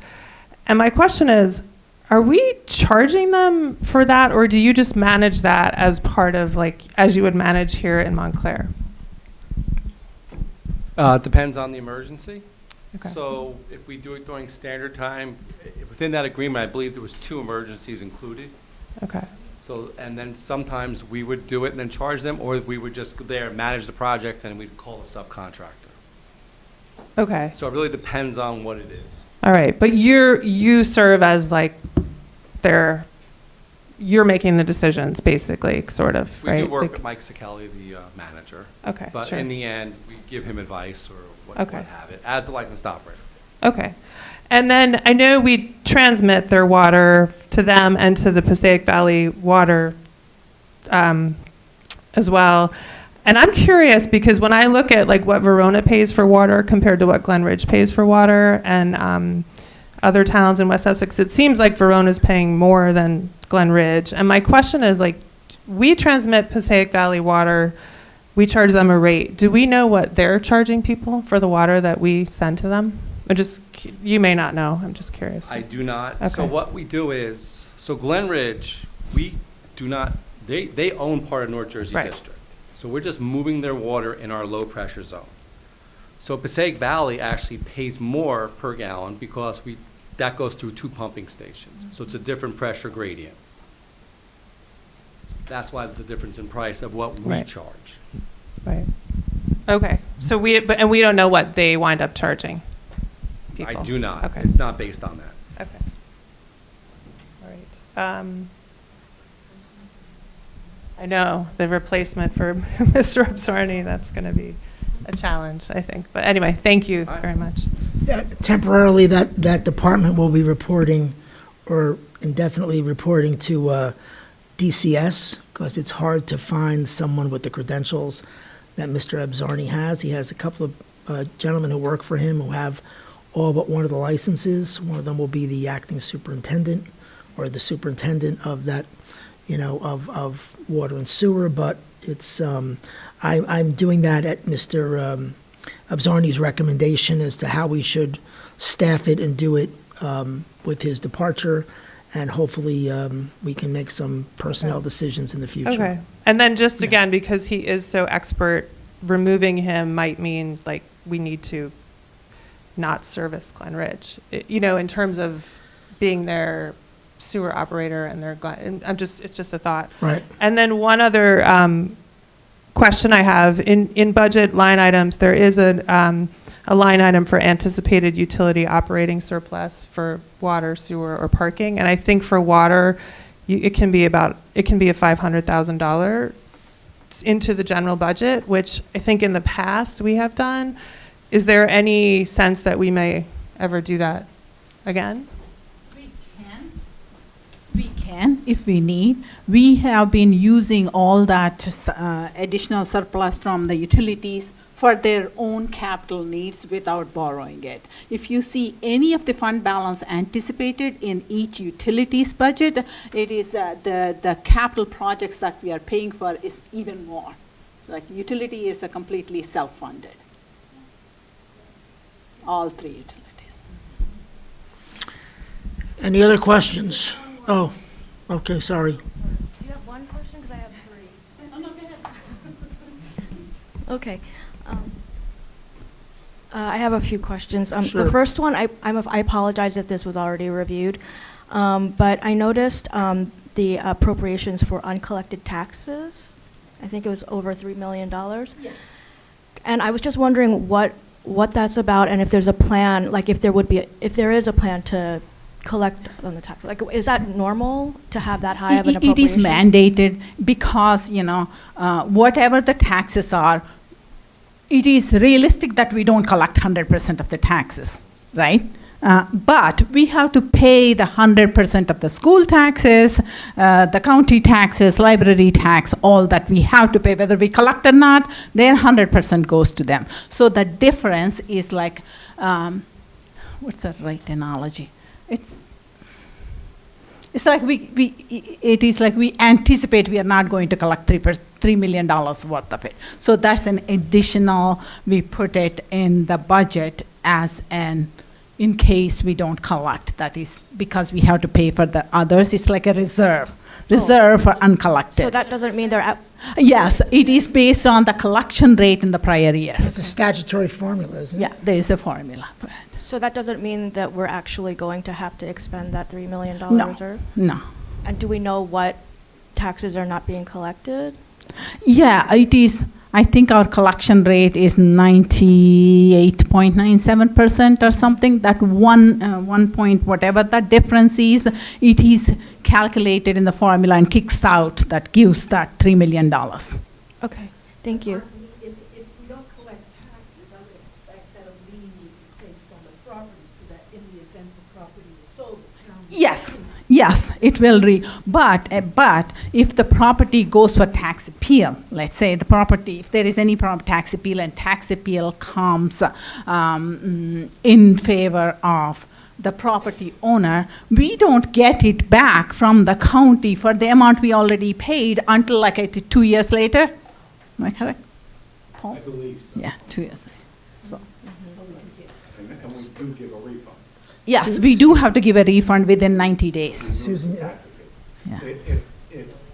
And my question is, are we charging them for that, or do you just manage that as part of, like, as you would manage here in Montclair? It depends on the emergency. Okay. So if we do it during standard time, within that agreement, I believe there was 2 emergencies included. Okay. So, and then sometimes we would do it and then charge them, or we would just go there, manage the project, and we'd call a subcontractor. Okay. So it really depends on what it is. All right. But you serve as like you're making the decisions, basically, sort of, We right? do work Like- with Mike Sicali, the manager. Okay, But sure. in the end, we give him advice or what Okay. have it, as the licensed operator. Okay. And then I know we transmit their water to them and to the Passaic Valley Water as well. And I'm curious because when I look at like what Verona pays for water compared to what Glen Ridge pays for water and other towns in West Essex, it seems like Verona's paying more than Glen Ridge. And my question is like, we transmit Passaic Valley Water, we charge them a rate. Do we know what they're charging people for the water that we send to them? Or just, you may not know, I'm just curious. I do not. So Okay. what we do is, so Glen Ridge, we do not, they own part of North Jersey Right. District. So we're just moving their water in our low pressure zone. So Passaic Valley actually pays more per gallon because that goes through 2 pumping stations. So it's a different pressure gradient. That's why there's a difference in price of what we Right. charge. Right. Okay. So we don't know what they wind up charging people. I do not. Okay. It's not based on that. Okay. All right. I know the replacement for Mr. Absarni, that's going to be a challenge, I think. But anyway, thank you very much. Temporarily, that department will be reporting or indefinitely reporting to DCS because it's hard to find someone with the credentials that Mr. Absarni has. He has a couple of gentlemen who work for him who have all but one of the licenses. One of them will be the acting superintendent or the superintendent of that, of water and sewer, but it's, I'm doing that at Mr. Absarni's recommendation as to how we should staff it and do it with his departure, and hopefully we can make some personnel decisions in the future. Okay. And then just again, because he is so expert, removing him might mean like we need to not service Glen Ridge, in terms of being their sewer operator and their, it's just a thought. Right. And then one other question I have, in budget line items, there is a line item for anticipated utility operating surplus for water, sewer, or parking. And I think for water, it can be a $500,000 into the general budget, which I think in the past we have done. Is there any sense that we may ever do that again? We can, if we need. We have been using all that additional surplus from the utilities for their own capital needs without borrowing it. If you see any of the fund balance anticipated in each utilities budget, it is the capital projects that we are paying for is even more. So like utility is completely self-funded. All 3 utilities. Any other questions? Oh, okay, sorry. Do you have one question? Because I have 3. Oh, no, go ahead. Okay. I have a few questions. Sure. The first one, I apologize if this was already reviewed, but I noticed the appropriations for uncollected taxes. I think it was over $3 million. Yes. And I was just wondering what that's about, and if there's a plan, like if there is a plan to collect on the tax. Like, is that normal to have that high of an It is appropriation? mandated because, whatever the taxes are, it is realistic that we don't collect 100% of the taxes, right? But we have to pay the 100% of the school taxes, the county taxes, library tax, all that we have to pay, whether we collect or not, their 100% goes to them. So the difference is like, what's the right analogy? It's like it is like we anticipate we are not going to collect $3 million worth of it. So that's an additional, we put it in the budget as in case we don't collect. That is because we have to pay for the others. It's like a reserve for uncollected. So that doesn't mean they're Yes, it is based on the collection rate in the prior year. It's a statutory formula, isn't it? Yeah, there is a formula. So that doesn't mean that we're actually going to have to expend that $3 million No. reserve? No. And do we know what taxes are not being collected? Yeah, it is. I think our collection rate is 98.97% or something. That one point, whatever that difference is, it is calculated in the formula and kicks out. That gives that $3 million. Okay, thank you. If we don't collect taxes, I would expect that a lien would be placed on the property so that in the event the property is sold, the town. Yes, it will but if the property goes for tax appeal, let's say the property, if there is any tax appeal and tax appeal comes in favor of the property owner, we don't get it back from the county for the amount we already paid until 2 years later. Am I correct, Paul? I believe so. Yeah, 2 years later. So. And we do give a refund. Yes, we do have to give a refund within 90 days. Susan, Yeah.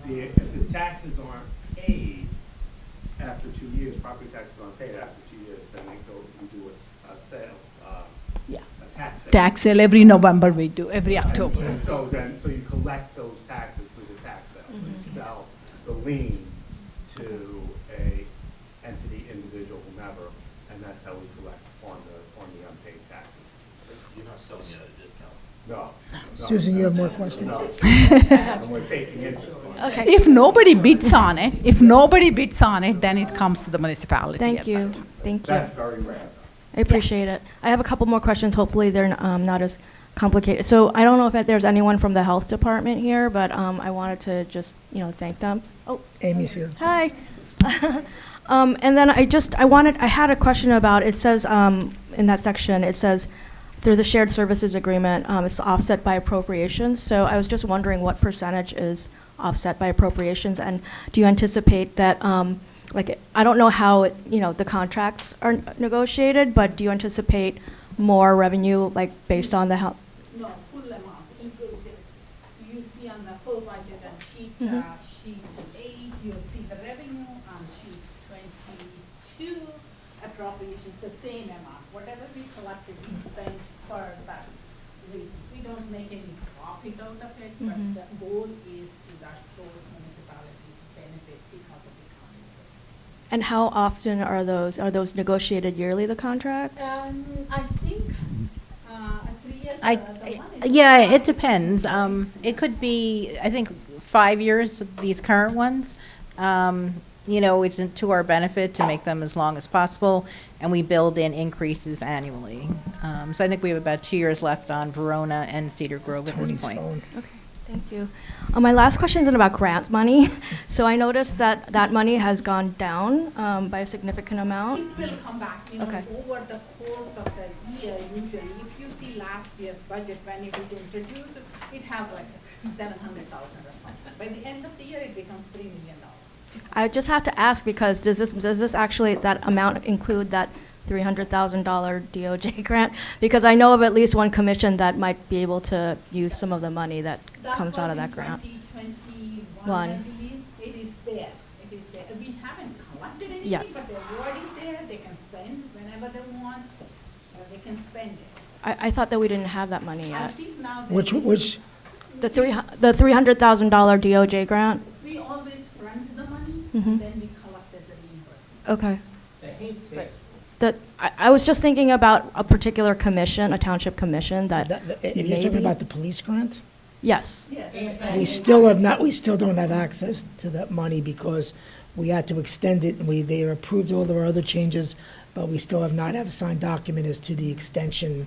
If the taxes aren't paid after 2 years, property taxes aren't paid after 2 years, then we do a sale, Yeah. a tax sale. Tax sale every November we do, every October. And so you collect those taxes through the tax sale. So you sell the lien to a entity, individual, whomever, and that's how we collect on the unpaid taxes. You're not selling it at a discount. No. Susan, you have more questions? No. And we're taking interest on it. Okay. If nobody bids on it, then it comes to the municipality. Thank at you. that time. Thank you. That's very rare. I appreciate it. I have a couple more questions. Hopefully, they're not as complicated. So I don't know if there's anyone from the health department here, but I wanted to just thank them. Oh, Amy's here. hi. And then I had a question about. It says in that section, it says through the shared services agreement, it's offset by appropriations. So I was just wondering what percentage is offset by appropriations, and do you anticipate that? I don't know how the contracts are negotiated, but do you anticipate more revenue based on the health? No, full amount, included. You see on the full budget on sheet 8, you'll see the revenue. On sheet 22, appropriations, the same amount. Whatever we collected, we spent for that reasons. We don't make any profit out of it, but the goal is that those municipalities benefit because of the county. And how often are those? Are those negotiated yearly, the contracts? I think 3 years. Yeah, it depends. It could be, I think, 5 years, these current ones. It's to our benefit to make them as long as possible, and we build in increases annually. So I think we have about 2 years left on Verona and Cedar Grove at this Tony's point. phone. Okay, thank you. My last question is about grant money. So I noticed that money has gone down by a significant amount. It will come back, Okay. over the course of the year usually. If you see last year's budget, when it is introduced, it has $700,000 or something. By the end of the year, it becomes $3 million. I just have to ask because does this actually, that amount include that $300,000 DOJ grant? Because I know of at least one commission that might be able to use some of the money that comes out of that grant. 2021, I believe. It is there. We haven't collected anything, Yeah. but the award is there. They can spend whenever they want. They can spend it. I thought that we didn't have that money I yet. think now Which, The $300,000 DOJ grant? we always front the money, Mhm. and then we collect as a reimbursement. Okay. I was just thinking about a particular commission, a township commission that If you're talking maybe. about the police grant? Yes. We still don't have access to that money because we had to extend it, and they approved all of our other changes, but we still have not have a signed document as to the extension.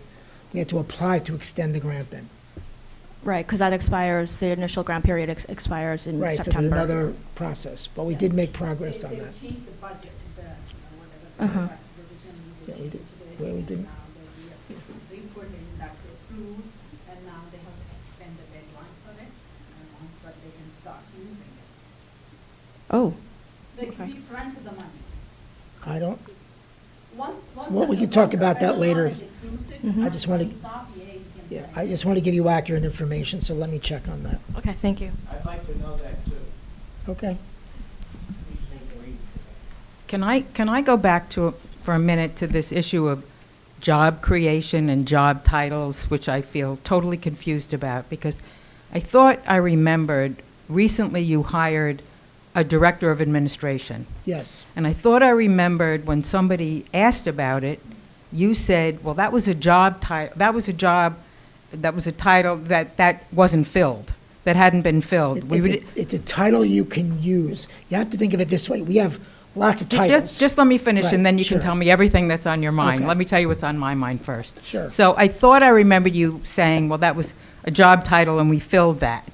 We had to apply to extend the grant then. Right, because that expires, the initial grant period expires in Right, so September. there's another process, but we did make progress on that. They changed the budget, whatever. Uh-huh. Yeah, we did. Where we did. Report and that's approved, and now they have to extend the deadline for it, but they can start using it. Oh, They Okay. can front the money. I don't, Once well, we the- can talk once about the that later. deadline is approved, Mhm. I just want to, stop, yeah, you can yeah, spend I it. just want to give you accurate information, so let me check on that. okay, thank you. I'd like to know that too. Okay. Can I go back for a minute to this issue of job creation and job titles, which I feel totally confused about, because I thought I remembered recently you hired a director of administration. Yes. And I thought I remembered when somebody asked about it, you said, well, that was a job title, that was a title that wasn't filled, that hadn't been filled. It's a title you can use. You have to think of it this way. We have lots of titles. Just let me finish, Right, and then you sure. can tell me everything that's on your mind. Okay. Let me tell you what's on my mind first. Sure. So I thought I remembered you saying, well, that was a job title and we filled that.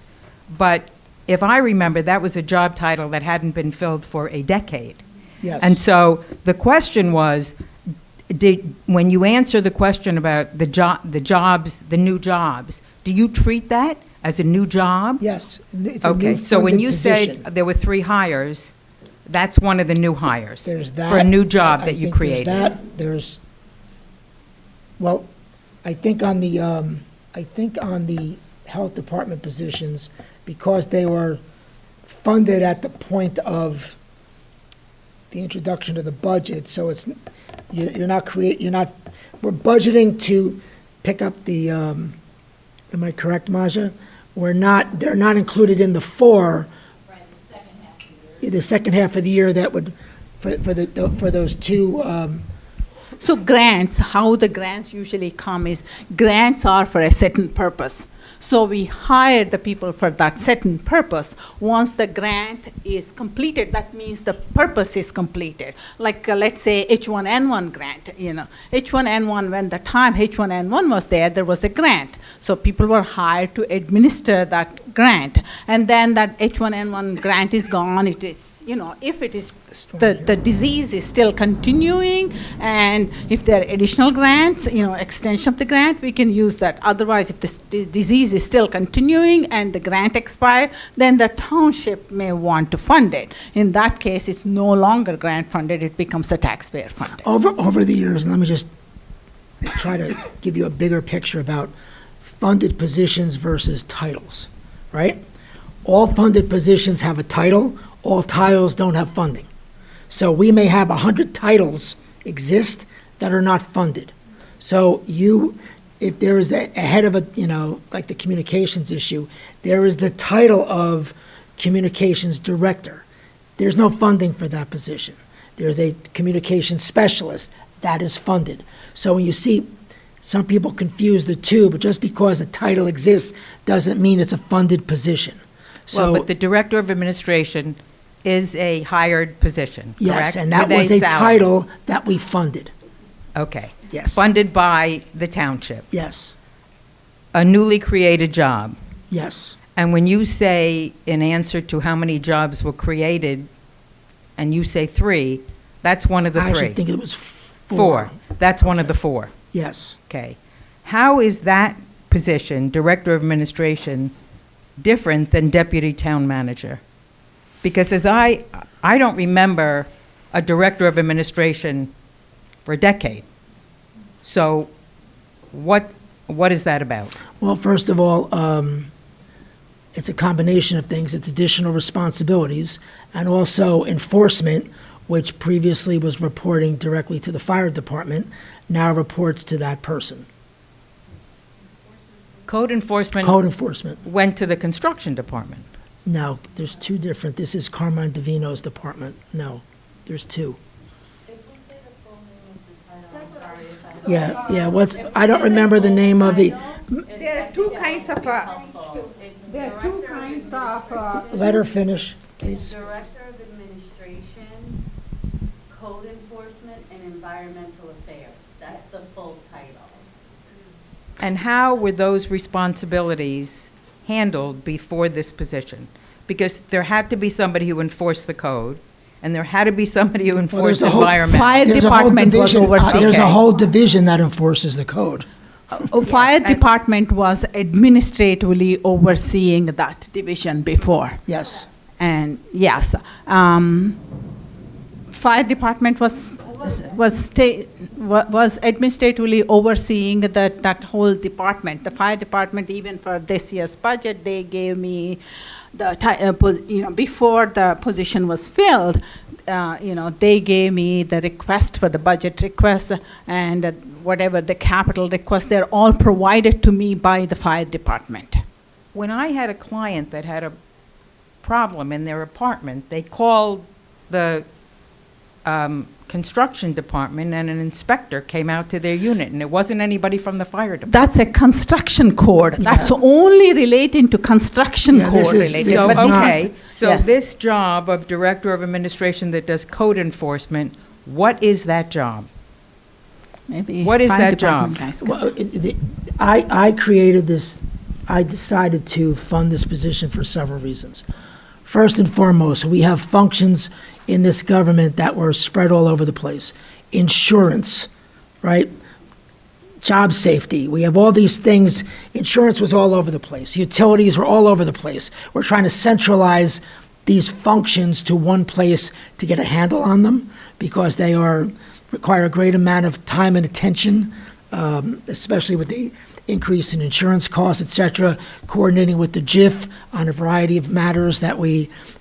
But if I remember, that was a job title that hadn't been filled for a decade. Yes. And so the question was, when you answer the question about the new jobs, do you treat that as a new job? Yes. It's a new Okay, so when funded you position. said there were 3 hires, that's one of the new hires. There's that. For a new job I that you think created. There's, well, I think on the health department positions, because they were funded at the point of the introduction of the budget, so it's, we're budgeting to pick up the, am I correct, Maja? They're not included in the 4. In the second half of the year, that would, for those 2, So grants, how the grants usually come is, grants are for a certain purpose. So we hire the people for that certain purpose. Once the grant is completed, that means the purpose is completed. Like, let's say H1N1 grant, H1N1, when the time H1N1 was there was a grant. So people were hired to administer that grant. And then that H1N1 grant is gone, it is, if it is, the disease is still continuing, and if there are additional grants, extension of the grant, we can use that. Otherwise, if the disease is still continuing and the grant expired, then the township may want to fund it. In that case, it's no longer grant funded, it becomes the taxpayer funded. over the years, and let me just try to give you a bigger picture about funded positions versus titles, right? All funded positions have a title, all titles don't have funding. So we may have 100 titles exist that are not funded. So if there is a head of like the communications issue, there is the title of communications director. There's no funding for that position. There's a communications specialist that is funded. So when you see some people confuse the two, but just because a title exists doesn't mean it's a funded position. Well, but the director of administration is a hired position, correct? Yes, and that With was a salary. title that we funded. Okay. Yes. Funded by the township. Yes, A newly created job. yes. And when you say, in answer to how many jobs were created, and you say 3, that's one of the 3. I actually think it was 4. That's one of the 4. Yes. Okay. How is that position, director of administration, different than deputy town manager? Because I don't remember a director of administration for a decade. So what is that about? Well, first of all, it's a combination of things. It's additional responsibilities and also enforcement, which previously was reporting directly to the fire department, now reports to that person. Code enforcement Code enforcement. went to the construction department. No, there's 2 different. This is Carmine Davino's department. No, there's 2. Yeah, I don't remember the name of the, There are 2 kinds of, let her finish, please. Director of Administration, Code Enforcement, and Environmental Affairs. That's the full title. And how were those responsibilities handled before this position? Because there had to be somebody who enforced the code, and there had to be somebody who enforced environment. Fire There's a whole department was division- overseeing. There's a whole division that enforces the code. Fire department was administratively overseeing that division before. Yes. And yes, fire department was administratively overseeing that whole department. The fire department, even for this year's budget, they gave me before the position was filled, they gave me the request for the budget request and whatever the capital request, they're all provided to me by the fire department. When I had a client that had problem in their apartment. They called the construction department, and an inspector came out to their unit, and it wasn't anybody from the fire department. That's a construction code. That's only relating to construction Yeah, this code is- related. this So, is not- okay, so Yes. this job of Director of Administration that does code enforcement, what is that job? Maybe What is fire that job? department guys can- Well, I created this, I decided to fund this position for several reasons. First and foremost, we have functions in this government that were spread all over the place. Insurance, right? Job safety. We have all these things. Insurance was all over the place. Utilities were all over the place. We're trying to centralize these functions to one place to get a handle on them because they require a great amount of time and attention, especially with the increase in insurance costs, et cetera, coordinating with the JIF on a variety of matters that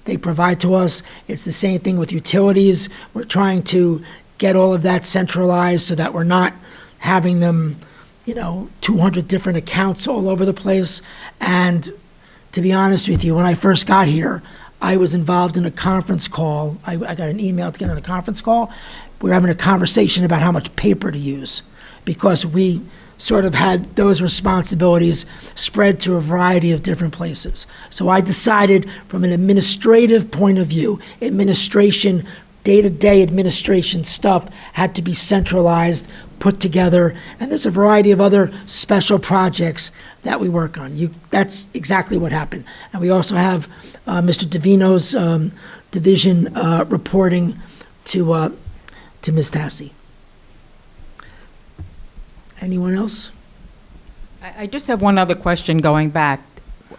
they provide to us. It's the same thing with utilities. We're trying to get all of that centralized so that we're not having them, 200 different accounts all over the place. And to be honest with you, when I first got here, I was involved in a conference call. I got an email to get on a conference call. We're having a conversation about how much paper to use because we sort of had those responsibilities spread to a variety of different places. So I decided from an administrative point of view, administration, day-to-day administration stuff had to be centralized, put together, and there's a variety of other special projects that we work on. That's exactly what happened. And we also have Mr. Davino's division reporting to Ms. Tassi. Anyone else? I just have one other question going back.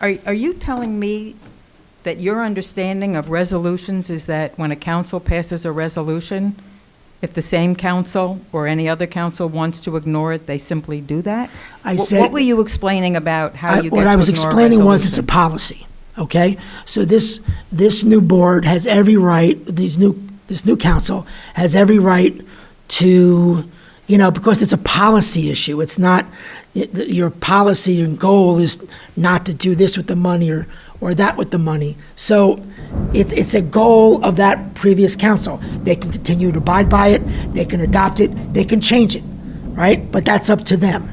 Are you telling me that your understanding of resolutions is that when a council passes a resolution, if the same council or any other council wants to ignore it, they simply do that? What were you explaining about how you get to ignore What I was explaining was it's a resolution? policy, okay? So this new board has every right, this new council has every right to, because it's a policy issue. It's not, your policy and goal is not to do this with the money or that with the money. So it's a goal of that previous council. They can continue to abide by it, they can adopt it, they can change it, right? But that's up to them.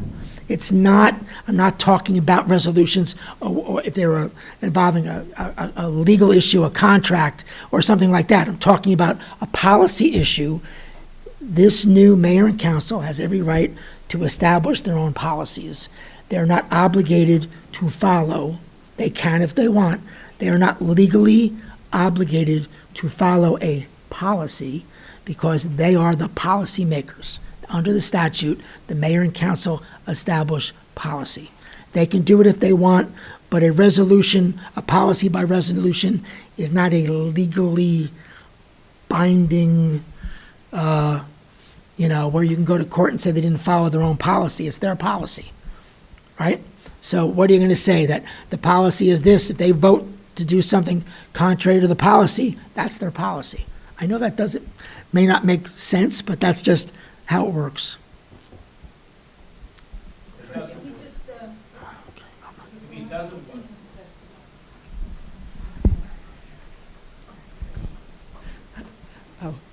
I'm not talking about resolutions or if they were involving a legal issue, a contract, or something like that. I'm talking about a policy issue. This new mayor and council has every right to establish their own policies. They're not obligated to follow. They can if they want. They are not legally obligated to follow a policy because they are the policy makers. Under the statute, the mayor and council establish policy. They can do it if they want, but a resolution, a policy by resolution, is not a legally binding, where you can go to court and say they didn't follow their own policy. It's their policy, right? So what are you going to say? That the policy is this? If they vote to do something contrary to the policy, that's their policy. I know that may not make sense, but that's just how it works.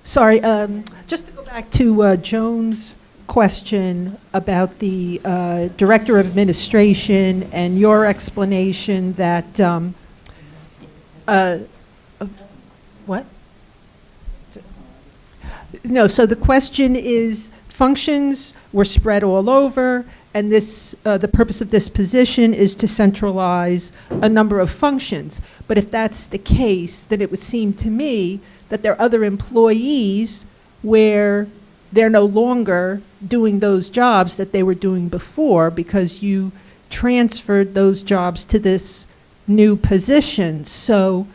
Sorry, just to go back to Joan's question about the Director of Administration and your explanation that, what? No, so the question is, functions were spread all over, and this, the purpose of this position is to centralize a number of functions. But if that's the case, then it would seem to me that there are other employees where they're no longer doing those jobs that they were doing before because you transferred those jobs to this new position. So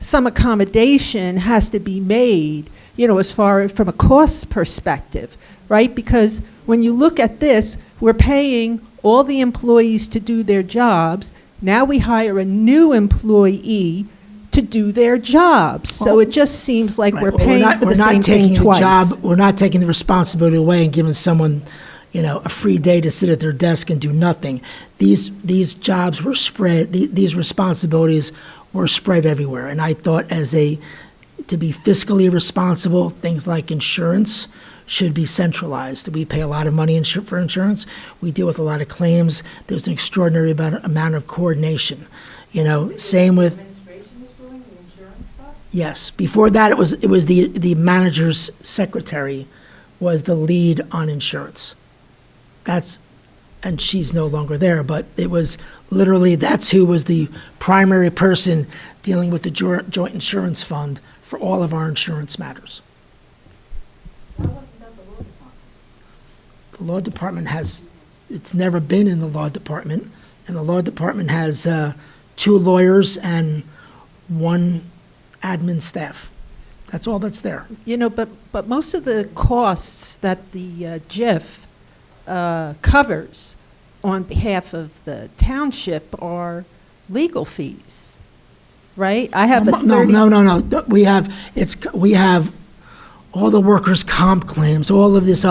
some accommodation has to be made, as far from a cost perspective, right? Because when you look at this, we're paying all the employees to do their jobs. Now we hire a new employee to do their jobs. So it just seems like we're paying for the same thing twice. We're not taking the responsibility away and giving someone, a free day to sit at their desk and do nothing. These jobs were spread, these responsibilities were spread everywhere. And I thought to be fiscally responsible, things like insurance should be centralized. We pay a lot of money for insurance. We deal with a lot of claims. There's an extraordinary amount of coordination. Same with. Administration is doing the insurance stuff? Yes. Before that, it was the manager's secretary was the lead on insurance. And she's no longer there, but it was literally, that's who was the primary person dealing with the joint insurance fund for all of our insurance matters. Why wasn't that the law department? The law department it's never been in the law department, and the law department has 2 lawyers and 1 admin staff. That's all that's there. But most of the costs that the JIF covers on behalf of the township are legal fees, right? I have a 30. No. We have all the workers' comp claims, all of this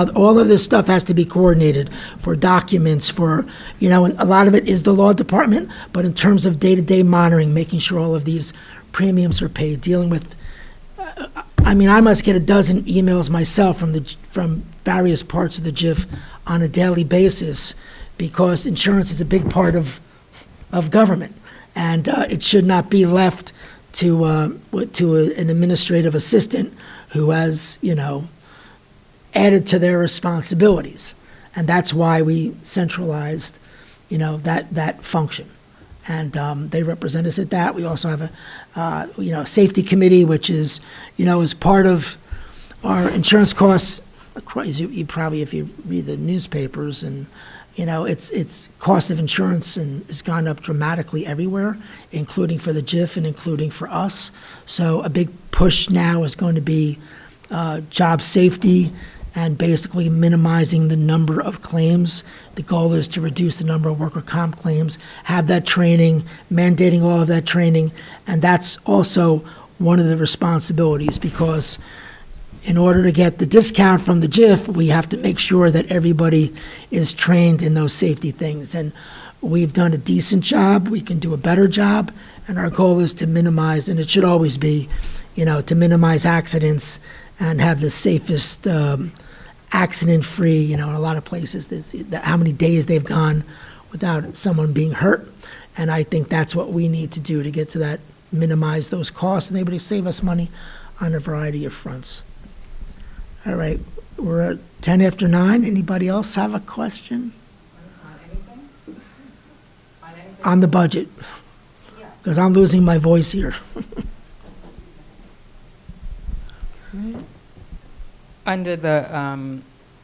stuff has to be coordinated for documents, and a lot of it is the law department, but in terms of day-to-day monitoring, making sure all of these premiums are paid, dealing with, I must get a dozen emails myself from various parts of the JIF on a daily basis, because insurance is a big part of government, and it should not be left to an administrative assistant who has, added to their responsibilities. And that's why we centralized, that function. And they represent us at that. We also have a safety committee, which is, is part of our insurance costs. You probably, if you read the newspapers, and it's cost of insurance has gone up dramatically everywhere, including for the JIF and including for us. So a big push now is going to be job safety and basically minimizing the number of claims. The goal is to reduce the number of worker comp claims, have that training, mandating all of that training, and that's also one of the responsibilities, because in order to get the discount from the JIF, we have to make sure that everybody is trained in those safety things. And we've done a decent job. We can do a better job. And our goal is to minimize, and it should always be, to minimize accidents and have the safest accident-free, in a lot of places, how many days they've gone without someone being hurt. And I think that's what we need to do to get to that, minimize those costs and able to save us money on a variety of fronts. All right, we're at 10 after 9. Anybody else have a question? On the budget? Because I'm losing my voice here. Under the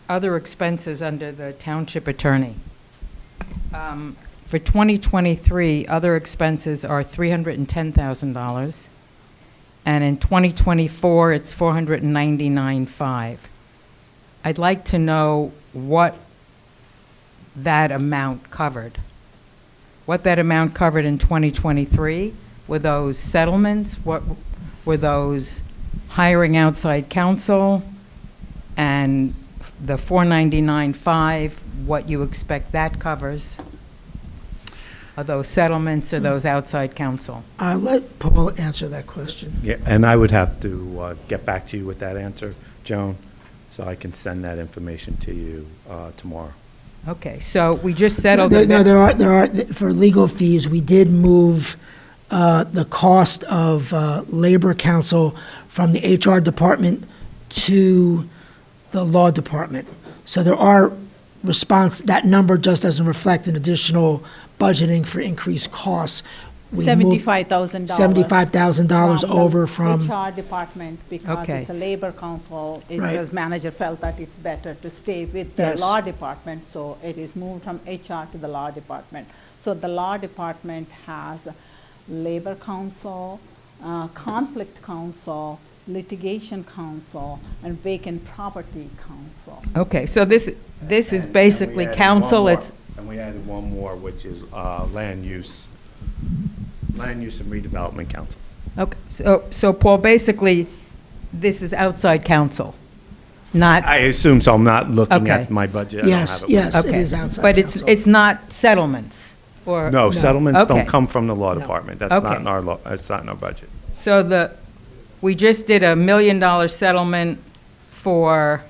other expenses under the township attorney, for 2023, other expenses are $310,000. And in 2024, it's $499,500. I'd like to know what that amount covered. What that amount covered in 2023? Were those settlements? What were those hiring outside counsel? And the $499,500, what you expect that covers? Are those settlements or those outside counsel? I'll let Paul answer that question. Yeah, and I would have to get back to you with that answer, Joan, so I can send that information to you tomorrow. Okay, so we just settled. There are, for legal fees, we did move the cost of labor counsel from the HR department to the law department. So there are that number just doesn't reflect an additional budgeting for increased costs. We moved $75,000. $75,000 over from. HR department, because Okay. it's a labor council. Right. Because manager felt that it's better to stay with the Yes. law department, so it is moved from HR to the law department. So the law department has labor counsel, conflict counsel, litigation counsel, and vacant property counsel. Okay, so this is basically counsel. It's And we added one more, which is land use and redevelopment council. okay. So Paul, basically, this is outside counsel. Not, I assume so. I'm not looking Okay. at my budget. I don't Yes, have it. yes, it okay. is outside But counsel. it's not settlements, or? No, settlements Okay. don't come from the law department. That's not Okay. in our law, it's not in our budget. So we just did $1 million settlement for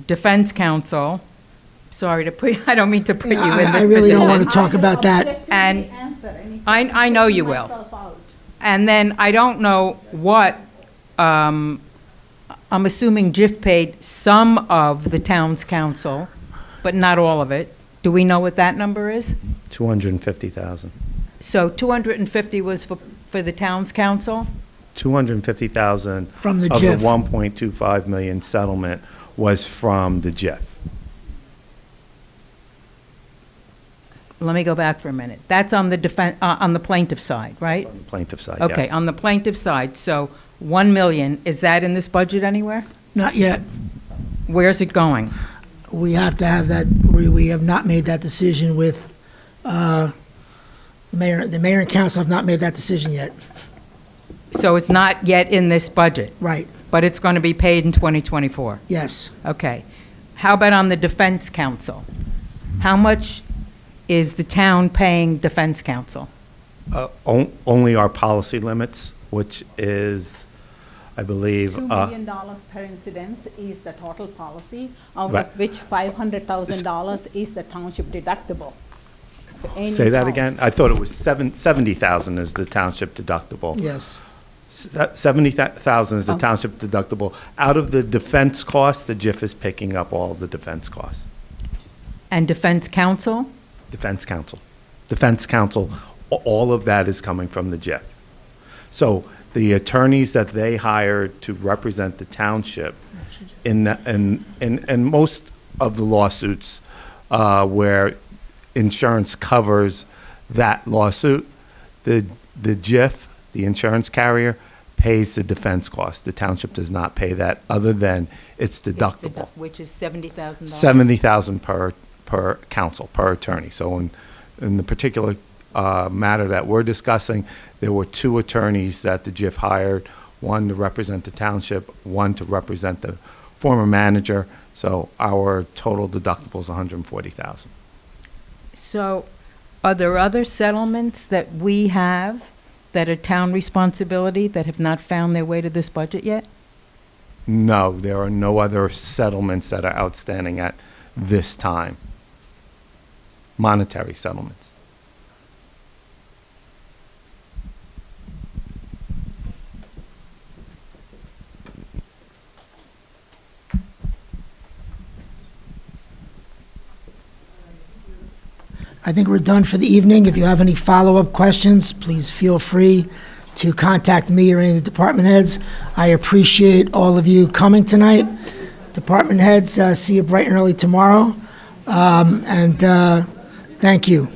Defense Counsel. Sorry to put, I don't mean to put you in Yeah, this I really don't position. want to talk about that. And I know you will. And then I don't know what, I'm assuming Jif paid some of the town's council, but not all of it. Do we know what that number is? 250,000. So 250 was for the town's council? 250,000 From the of the JIF. 1.25 million settlement was from the JIF. Let me go back for a minute. That's on the on the plaintiff side, right? On the plaintiff side, Okay, yes. on the plaintiff side, so 1 million, is that in this budget anywhere? Not yet. Where's it going? We have to have that, we have not made that decision with, the mayor and council have not made that decision yet. So it's not yet in this budget, Right, but it's going to be paid in 2024? yes. Okay. How about on the defense council? How much is the town paying defense council? Only our policy limits, which is, I believe, $2 million per incidence is the total policy, out Right. of which $500,000 is the township deductible. for any say that fault. again? I thought it was 70,000 is the township deductible. Yes. 70,000 is the township deductible. Out of the defense costs, the JIF is picking up all of the defense costs. And defense counsel? Defense counsel. Defense counsel, all of that is coming from the JIF. So the attorneys that they hired to represent the township in most of the lawsuits where insurance covers that lawsuit, the JIF, the insurance carrier, pays the defense cost. The township does not pay that other than it's deductible. Which is $70,000? 70,000 per counsel, per attorney. So in the particular matter that we're discussing, there were 2 attorneys that the JIF hired, one to represent the township, one to represent the former manager. So our total deductible is 140,000. So are there other settlements that we have that are town responsibility that have not found their way to this budget yet? No, there are no other settlements that are outstanding at this time. Monetary settlements. I think we're done for the evening. If you have any follow-up questions, please feel free to contact me or any of the department heads. I appreciate all of you coming tonight. Department heads, see you bright and early tomorrow. Thank you.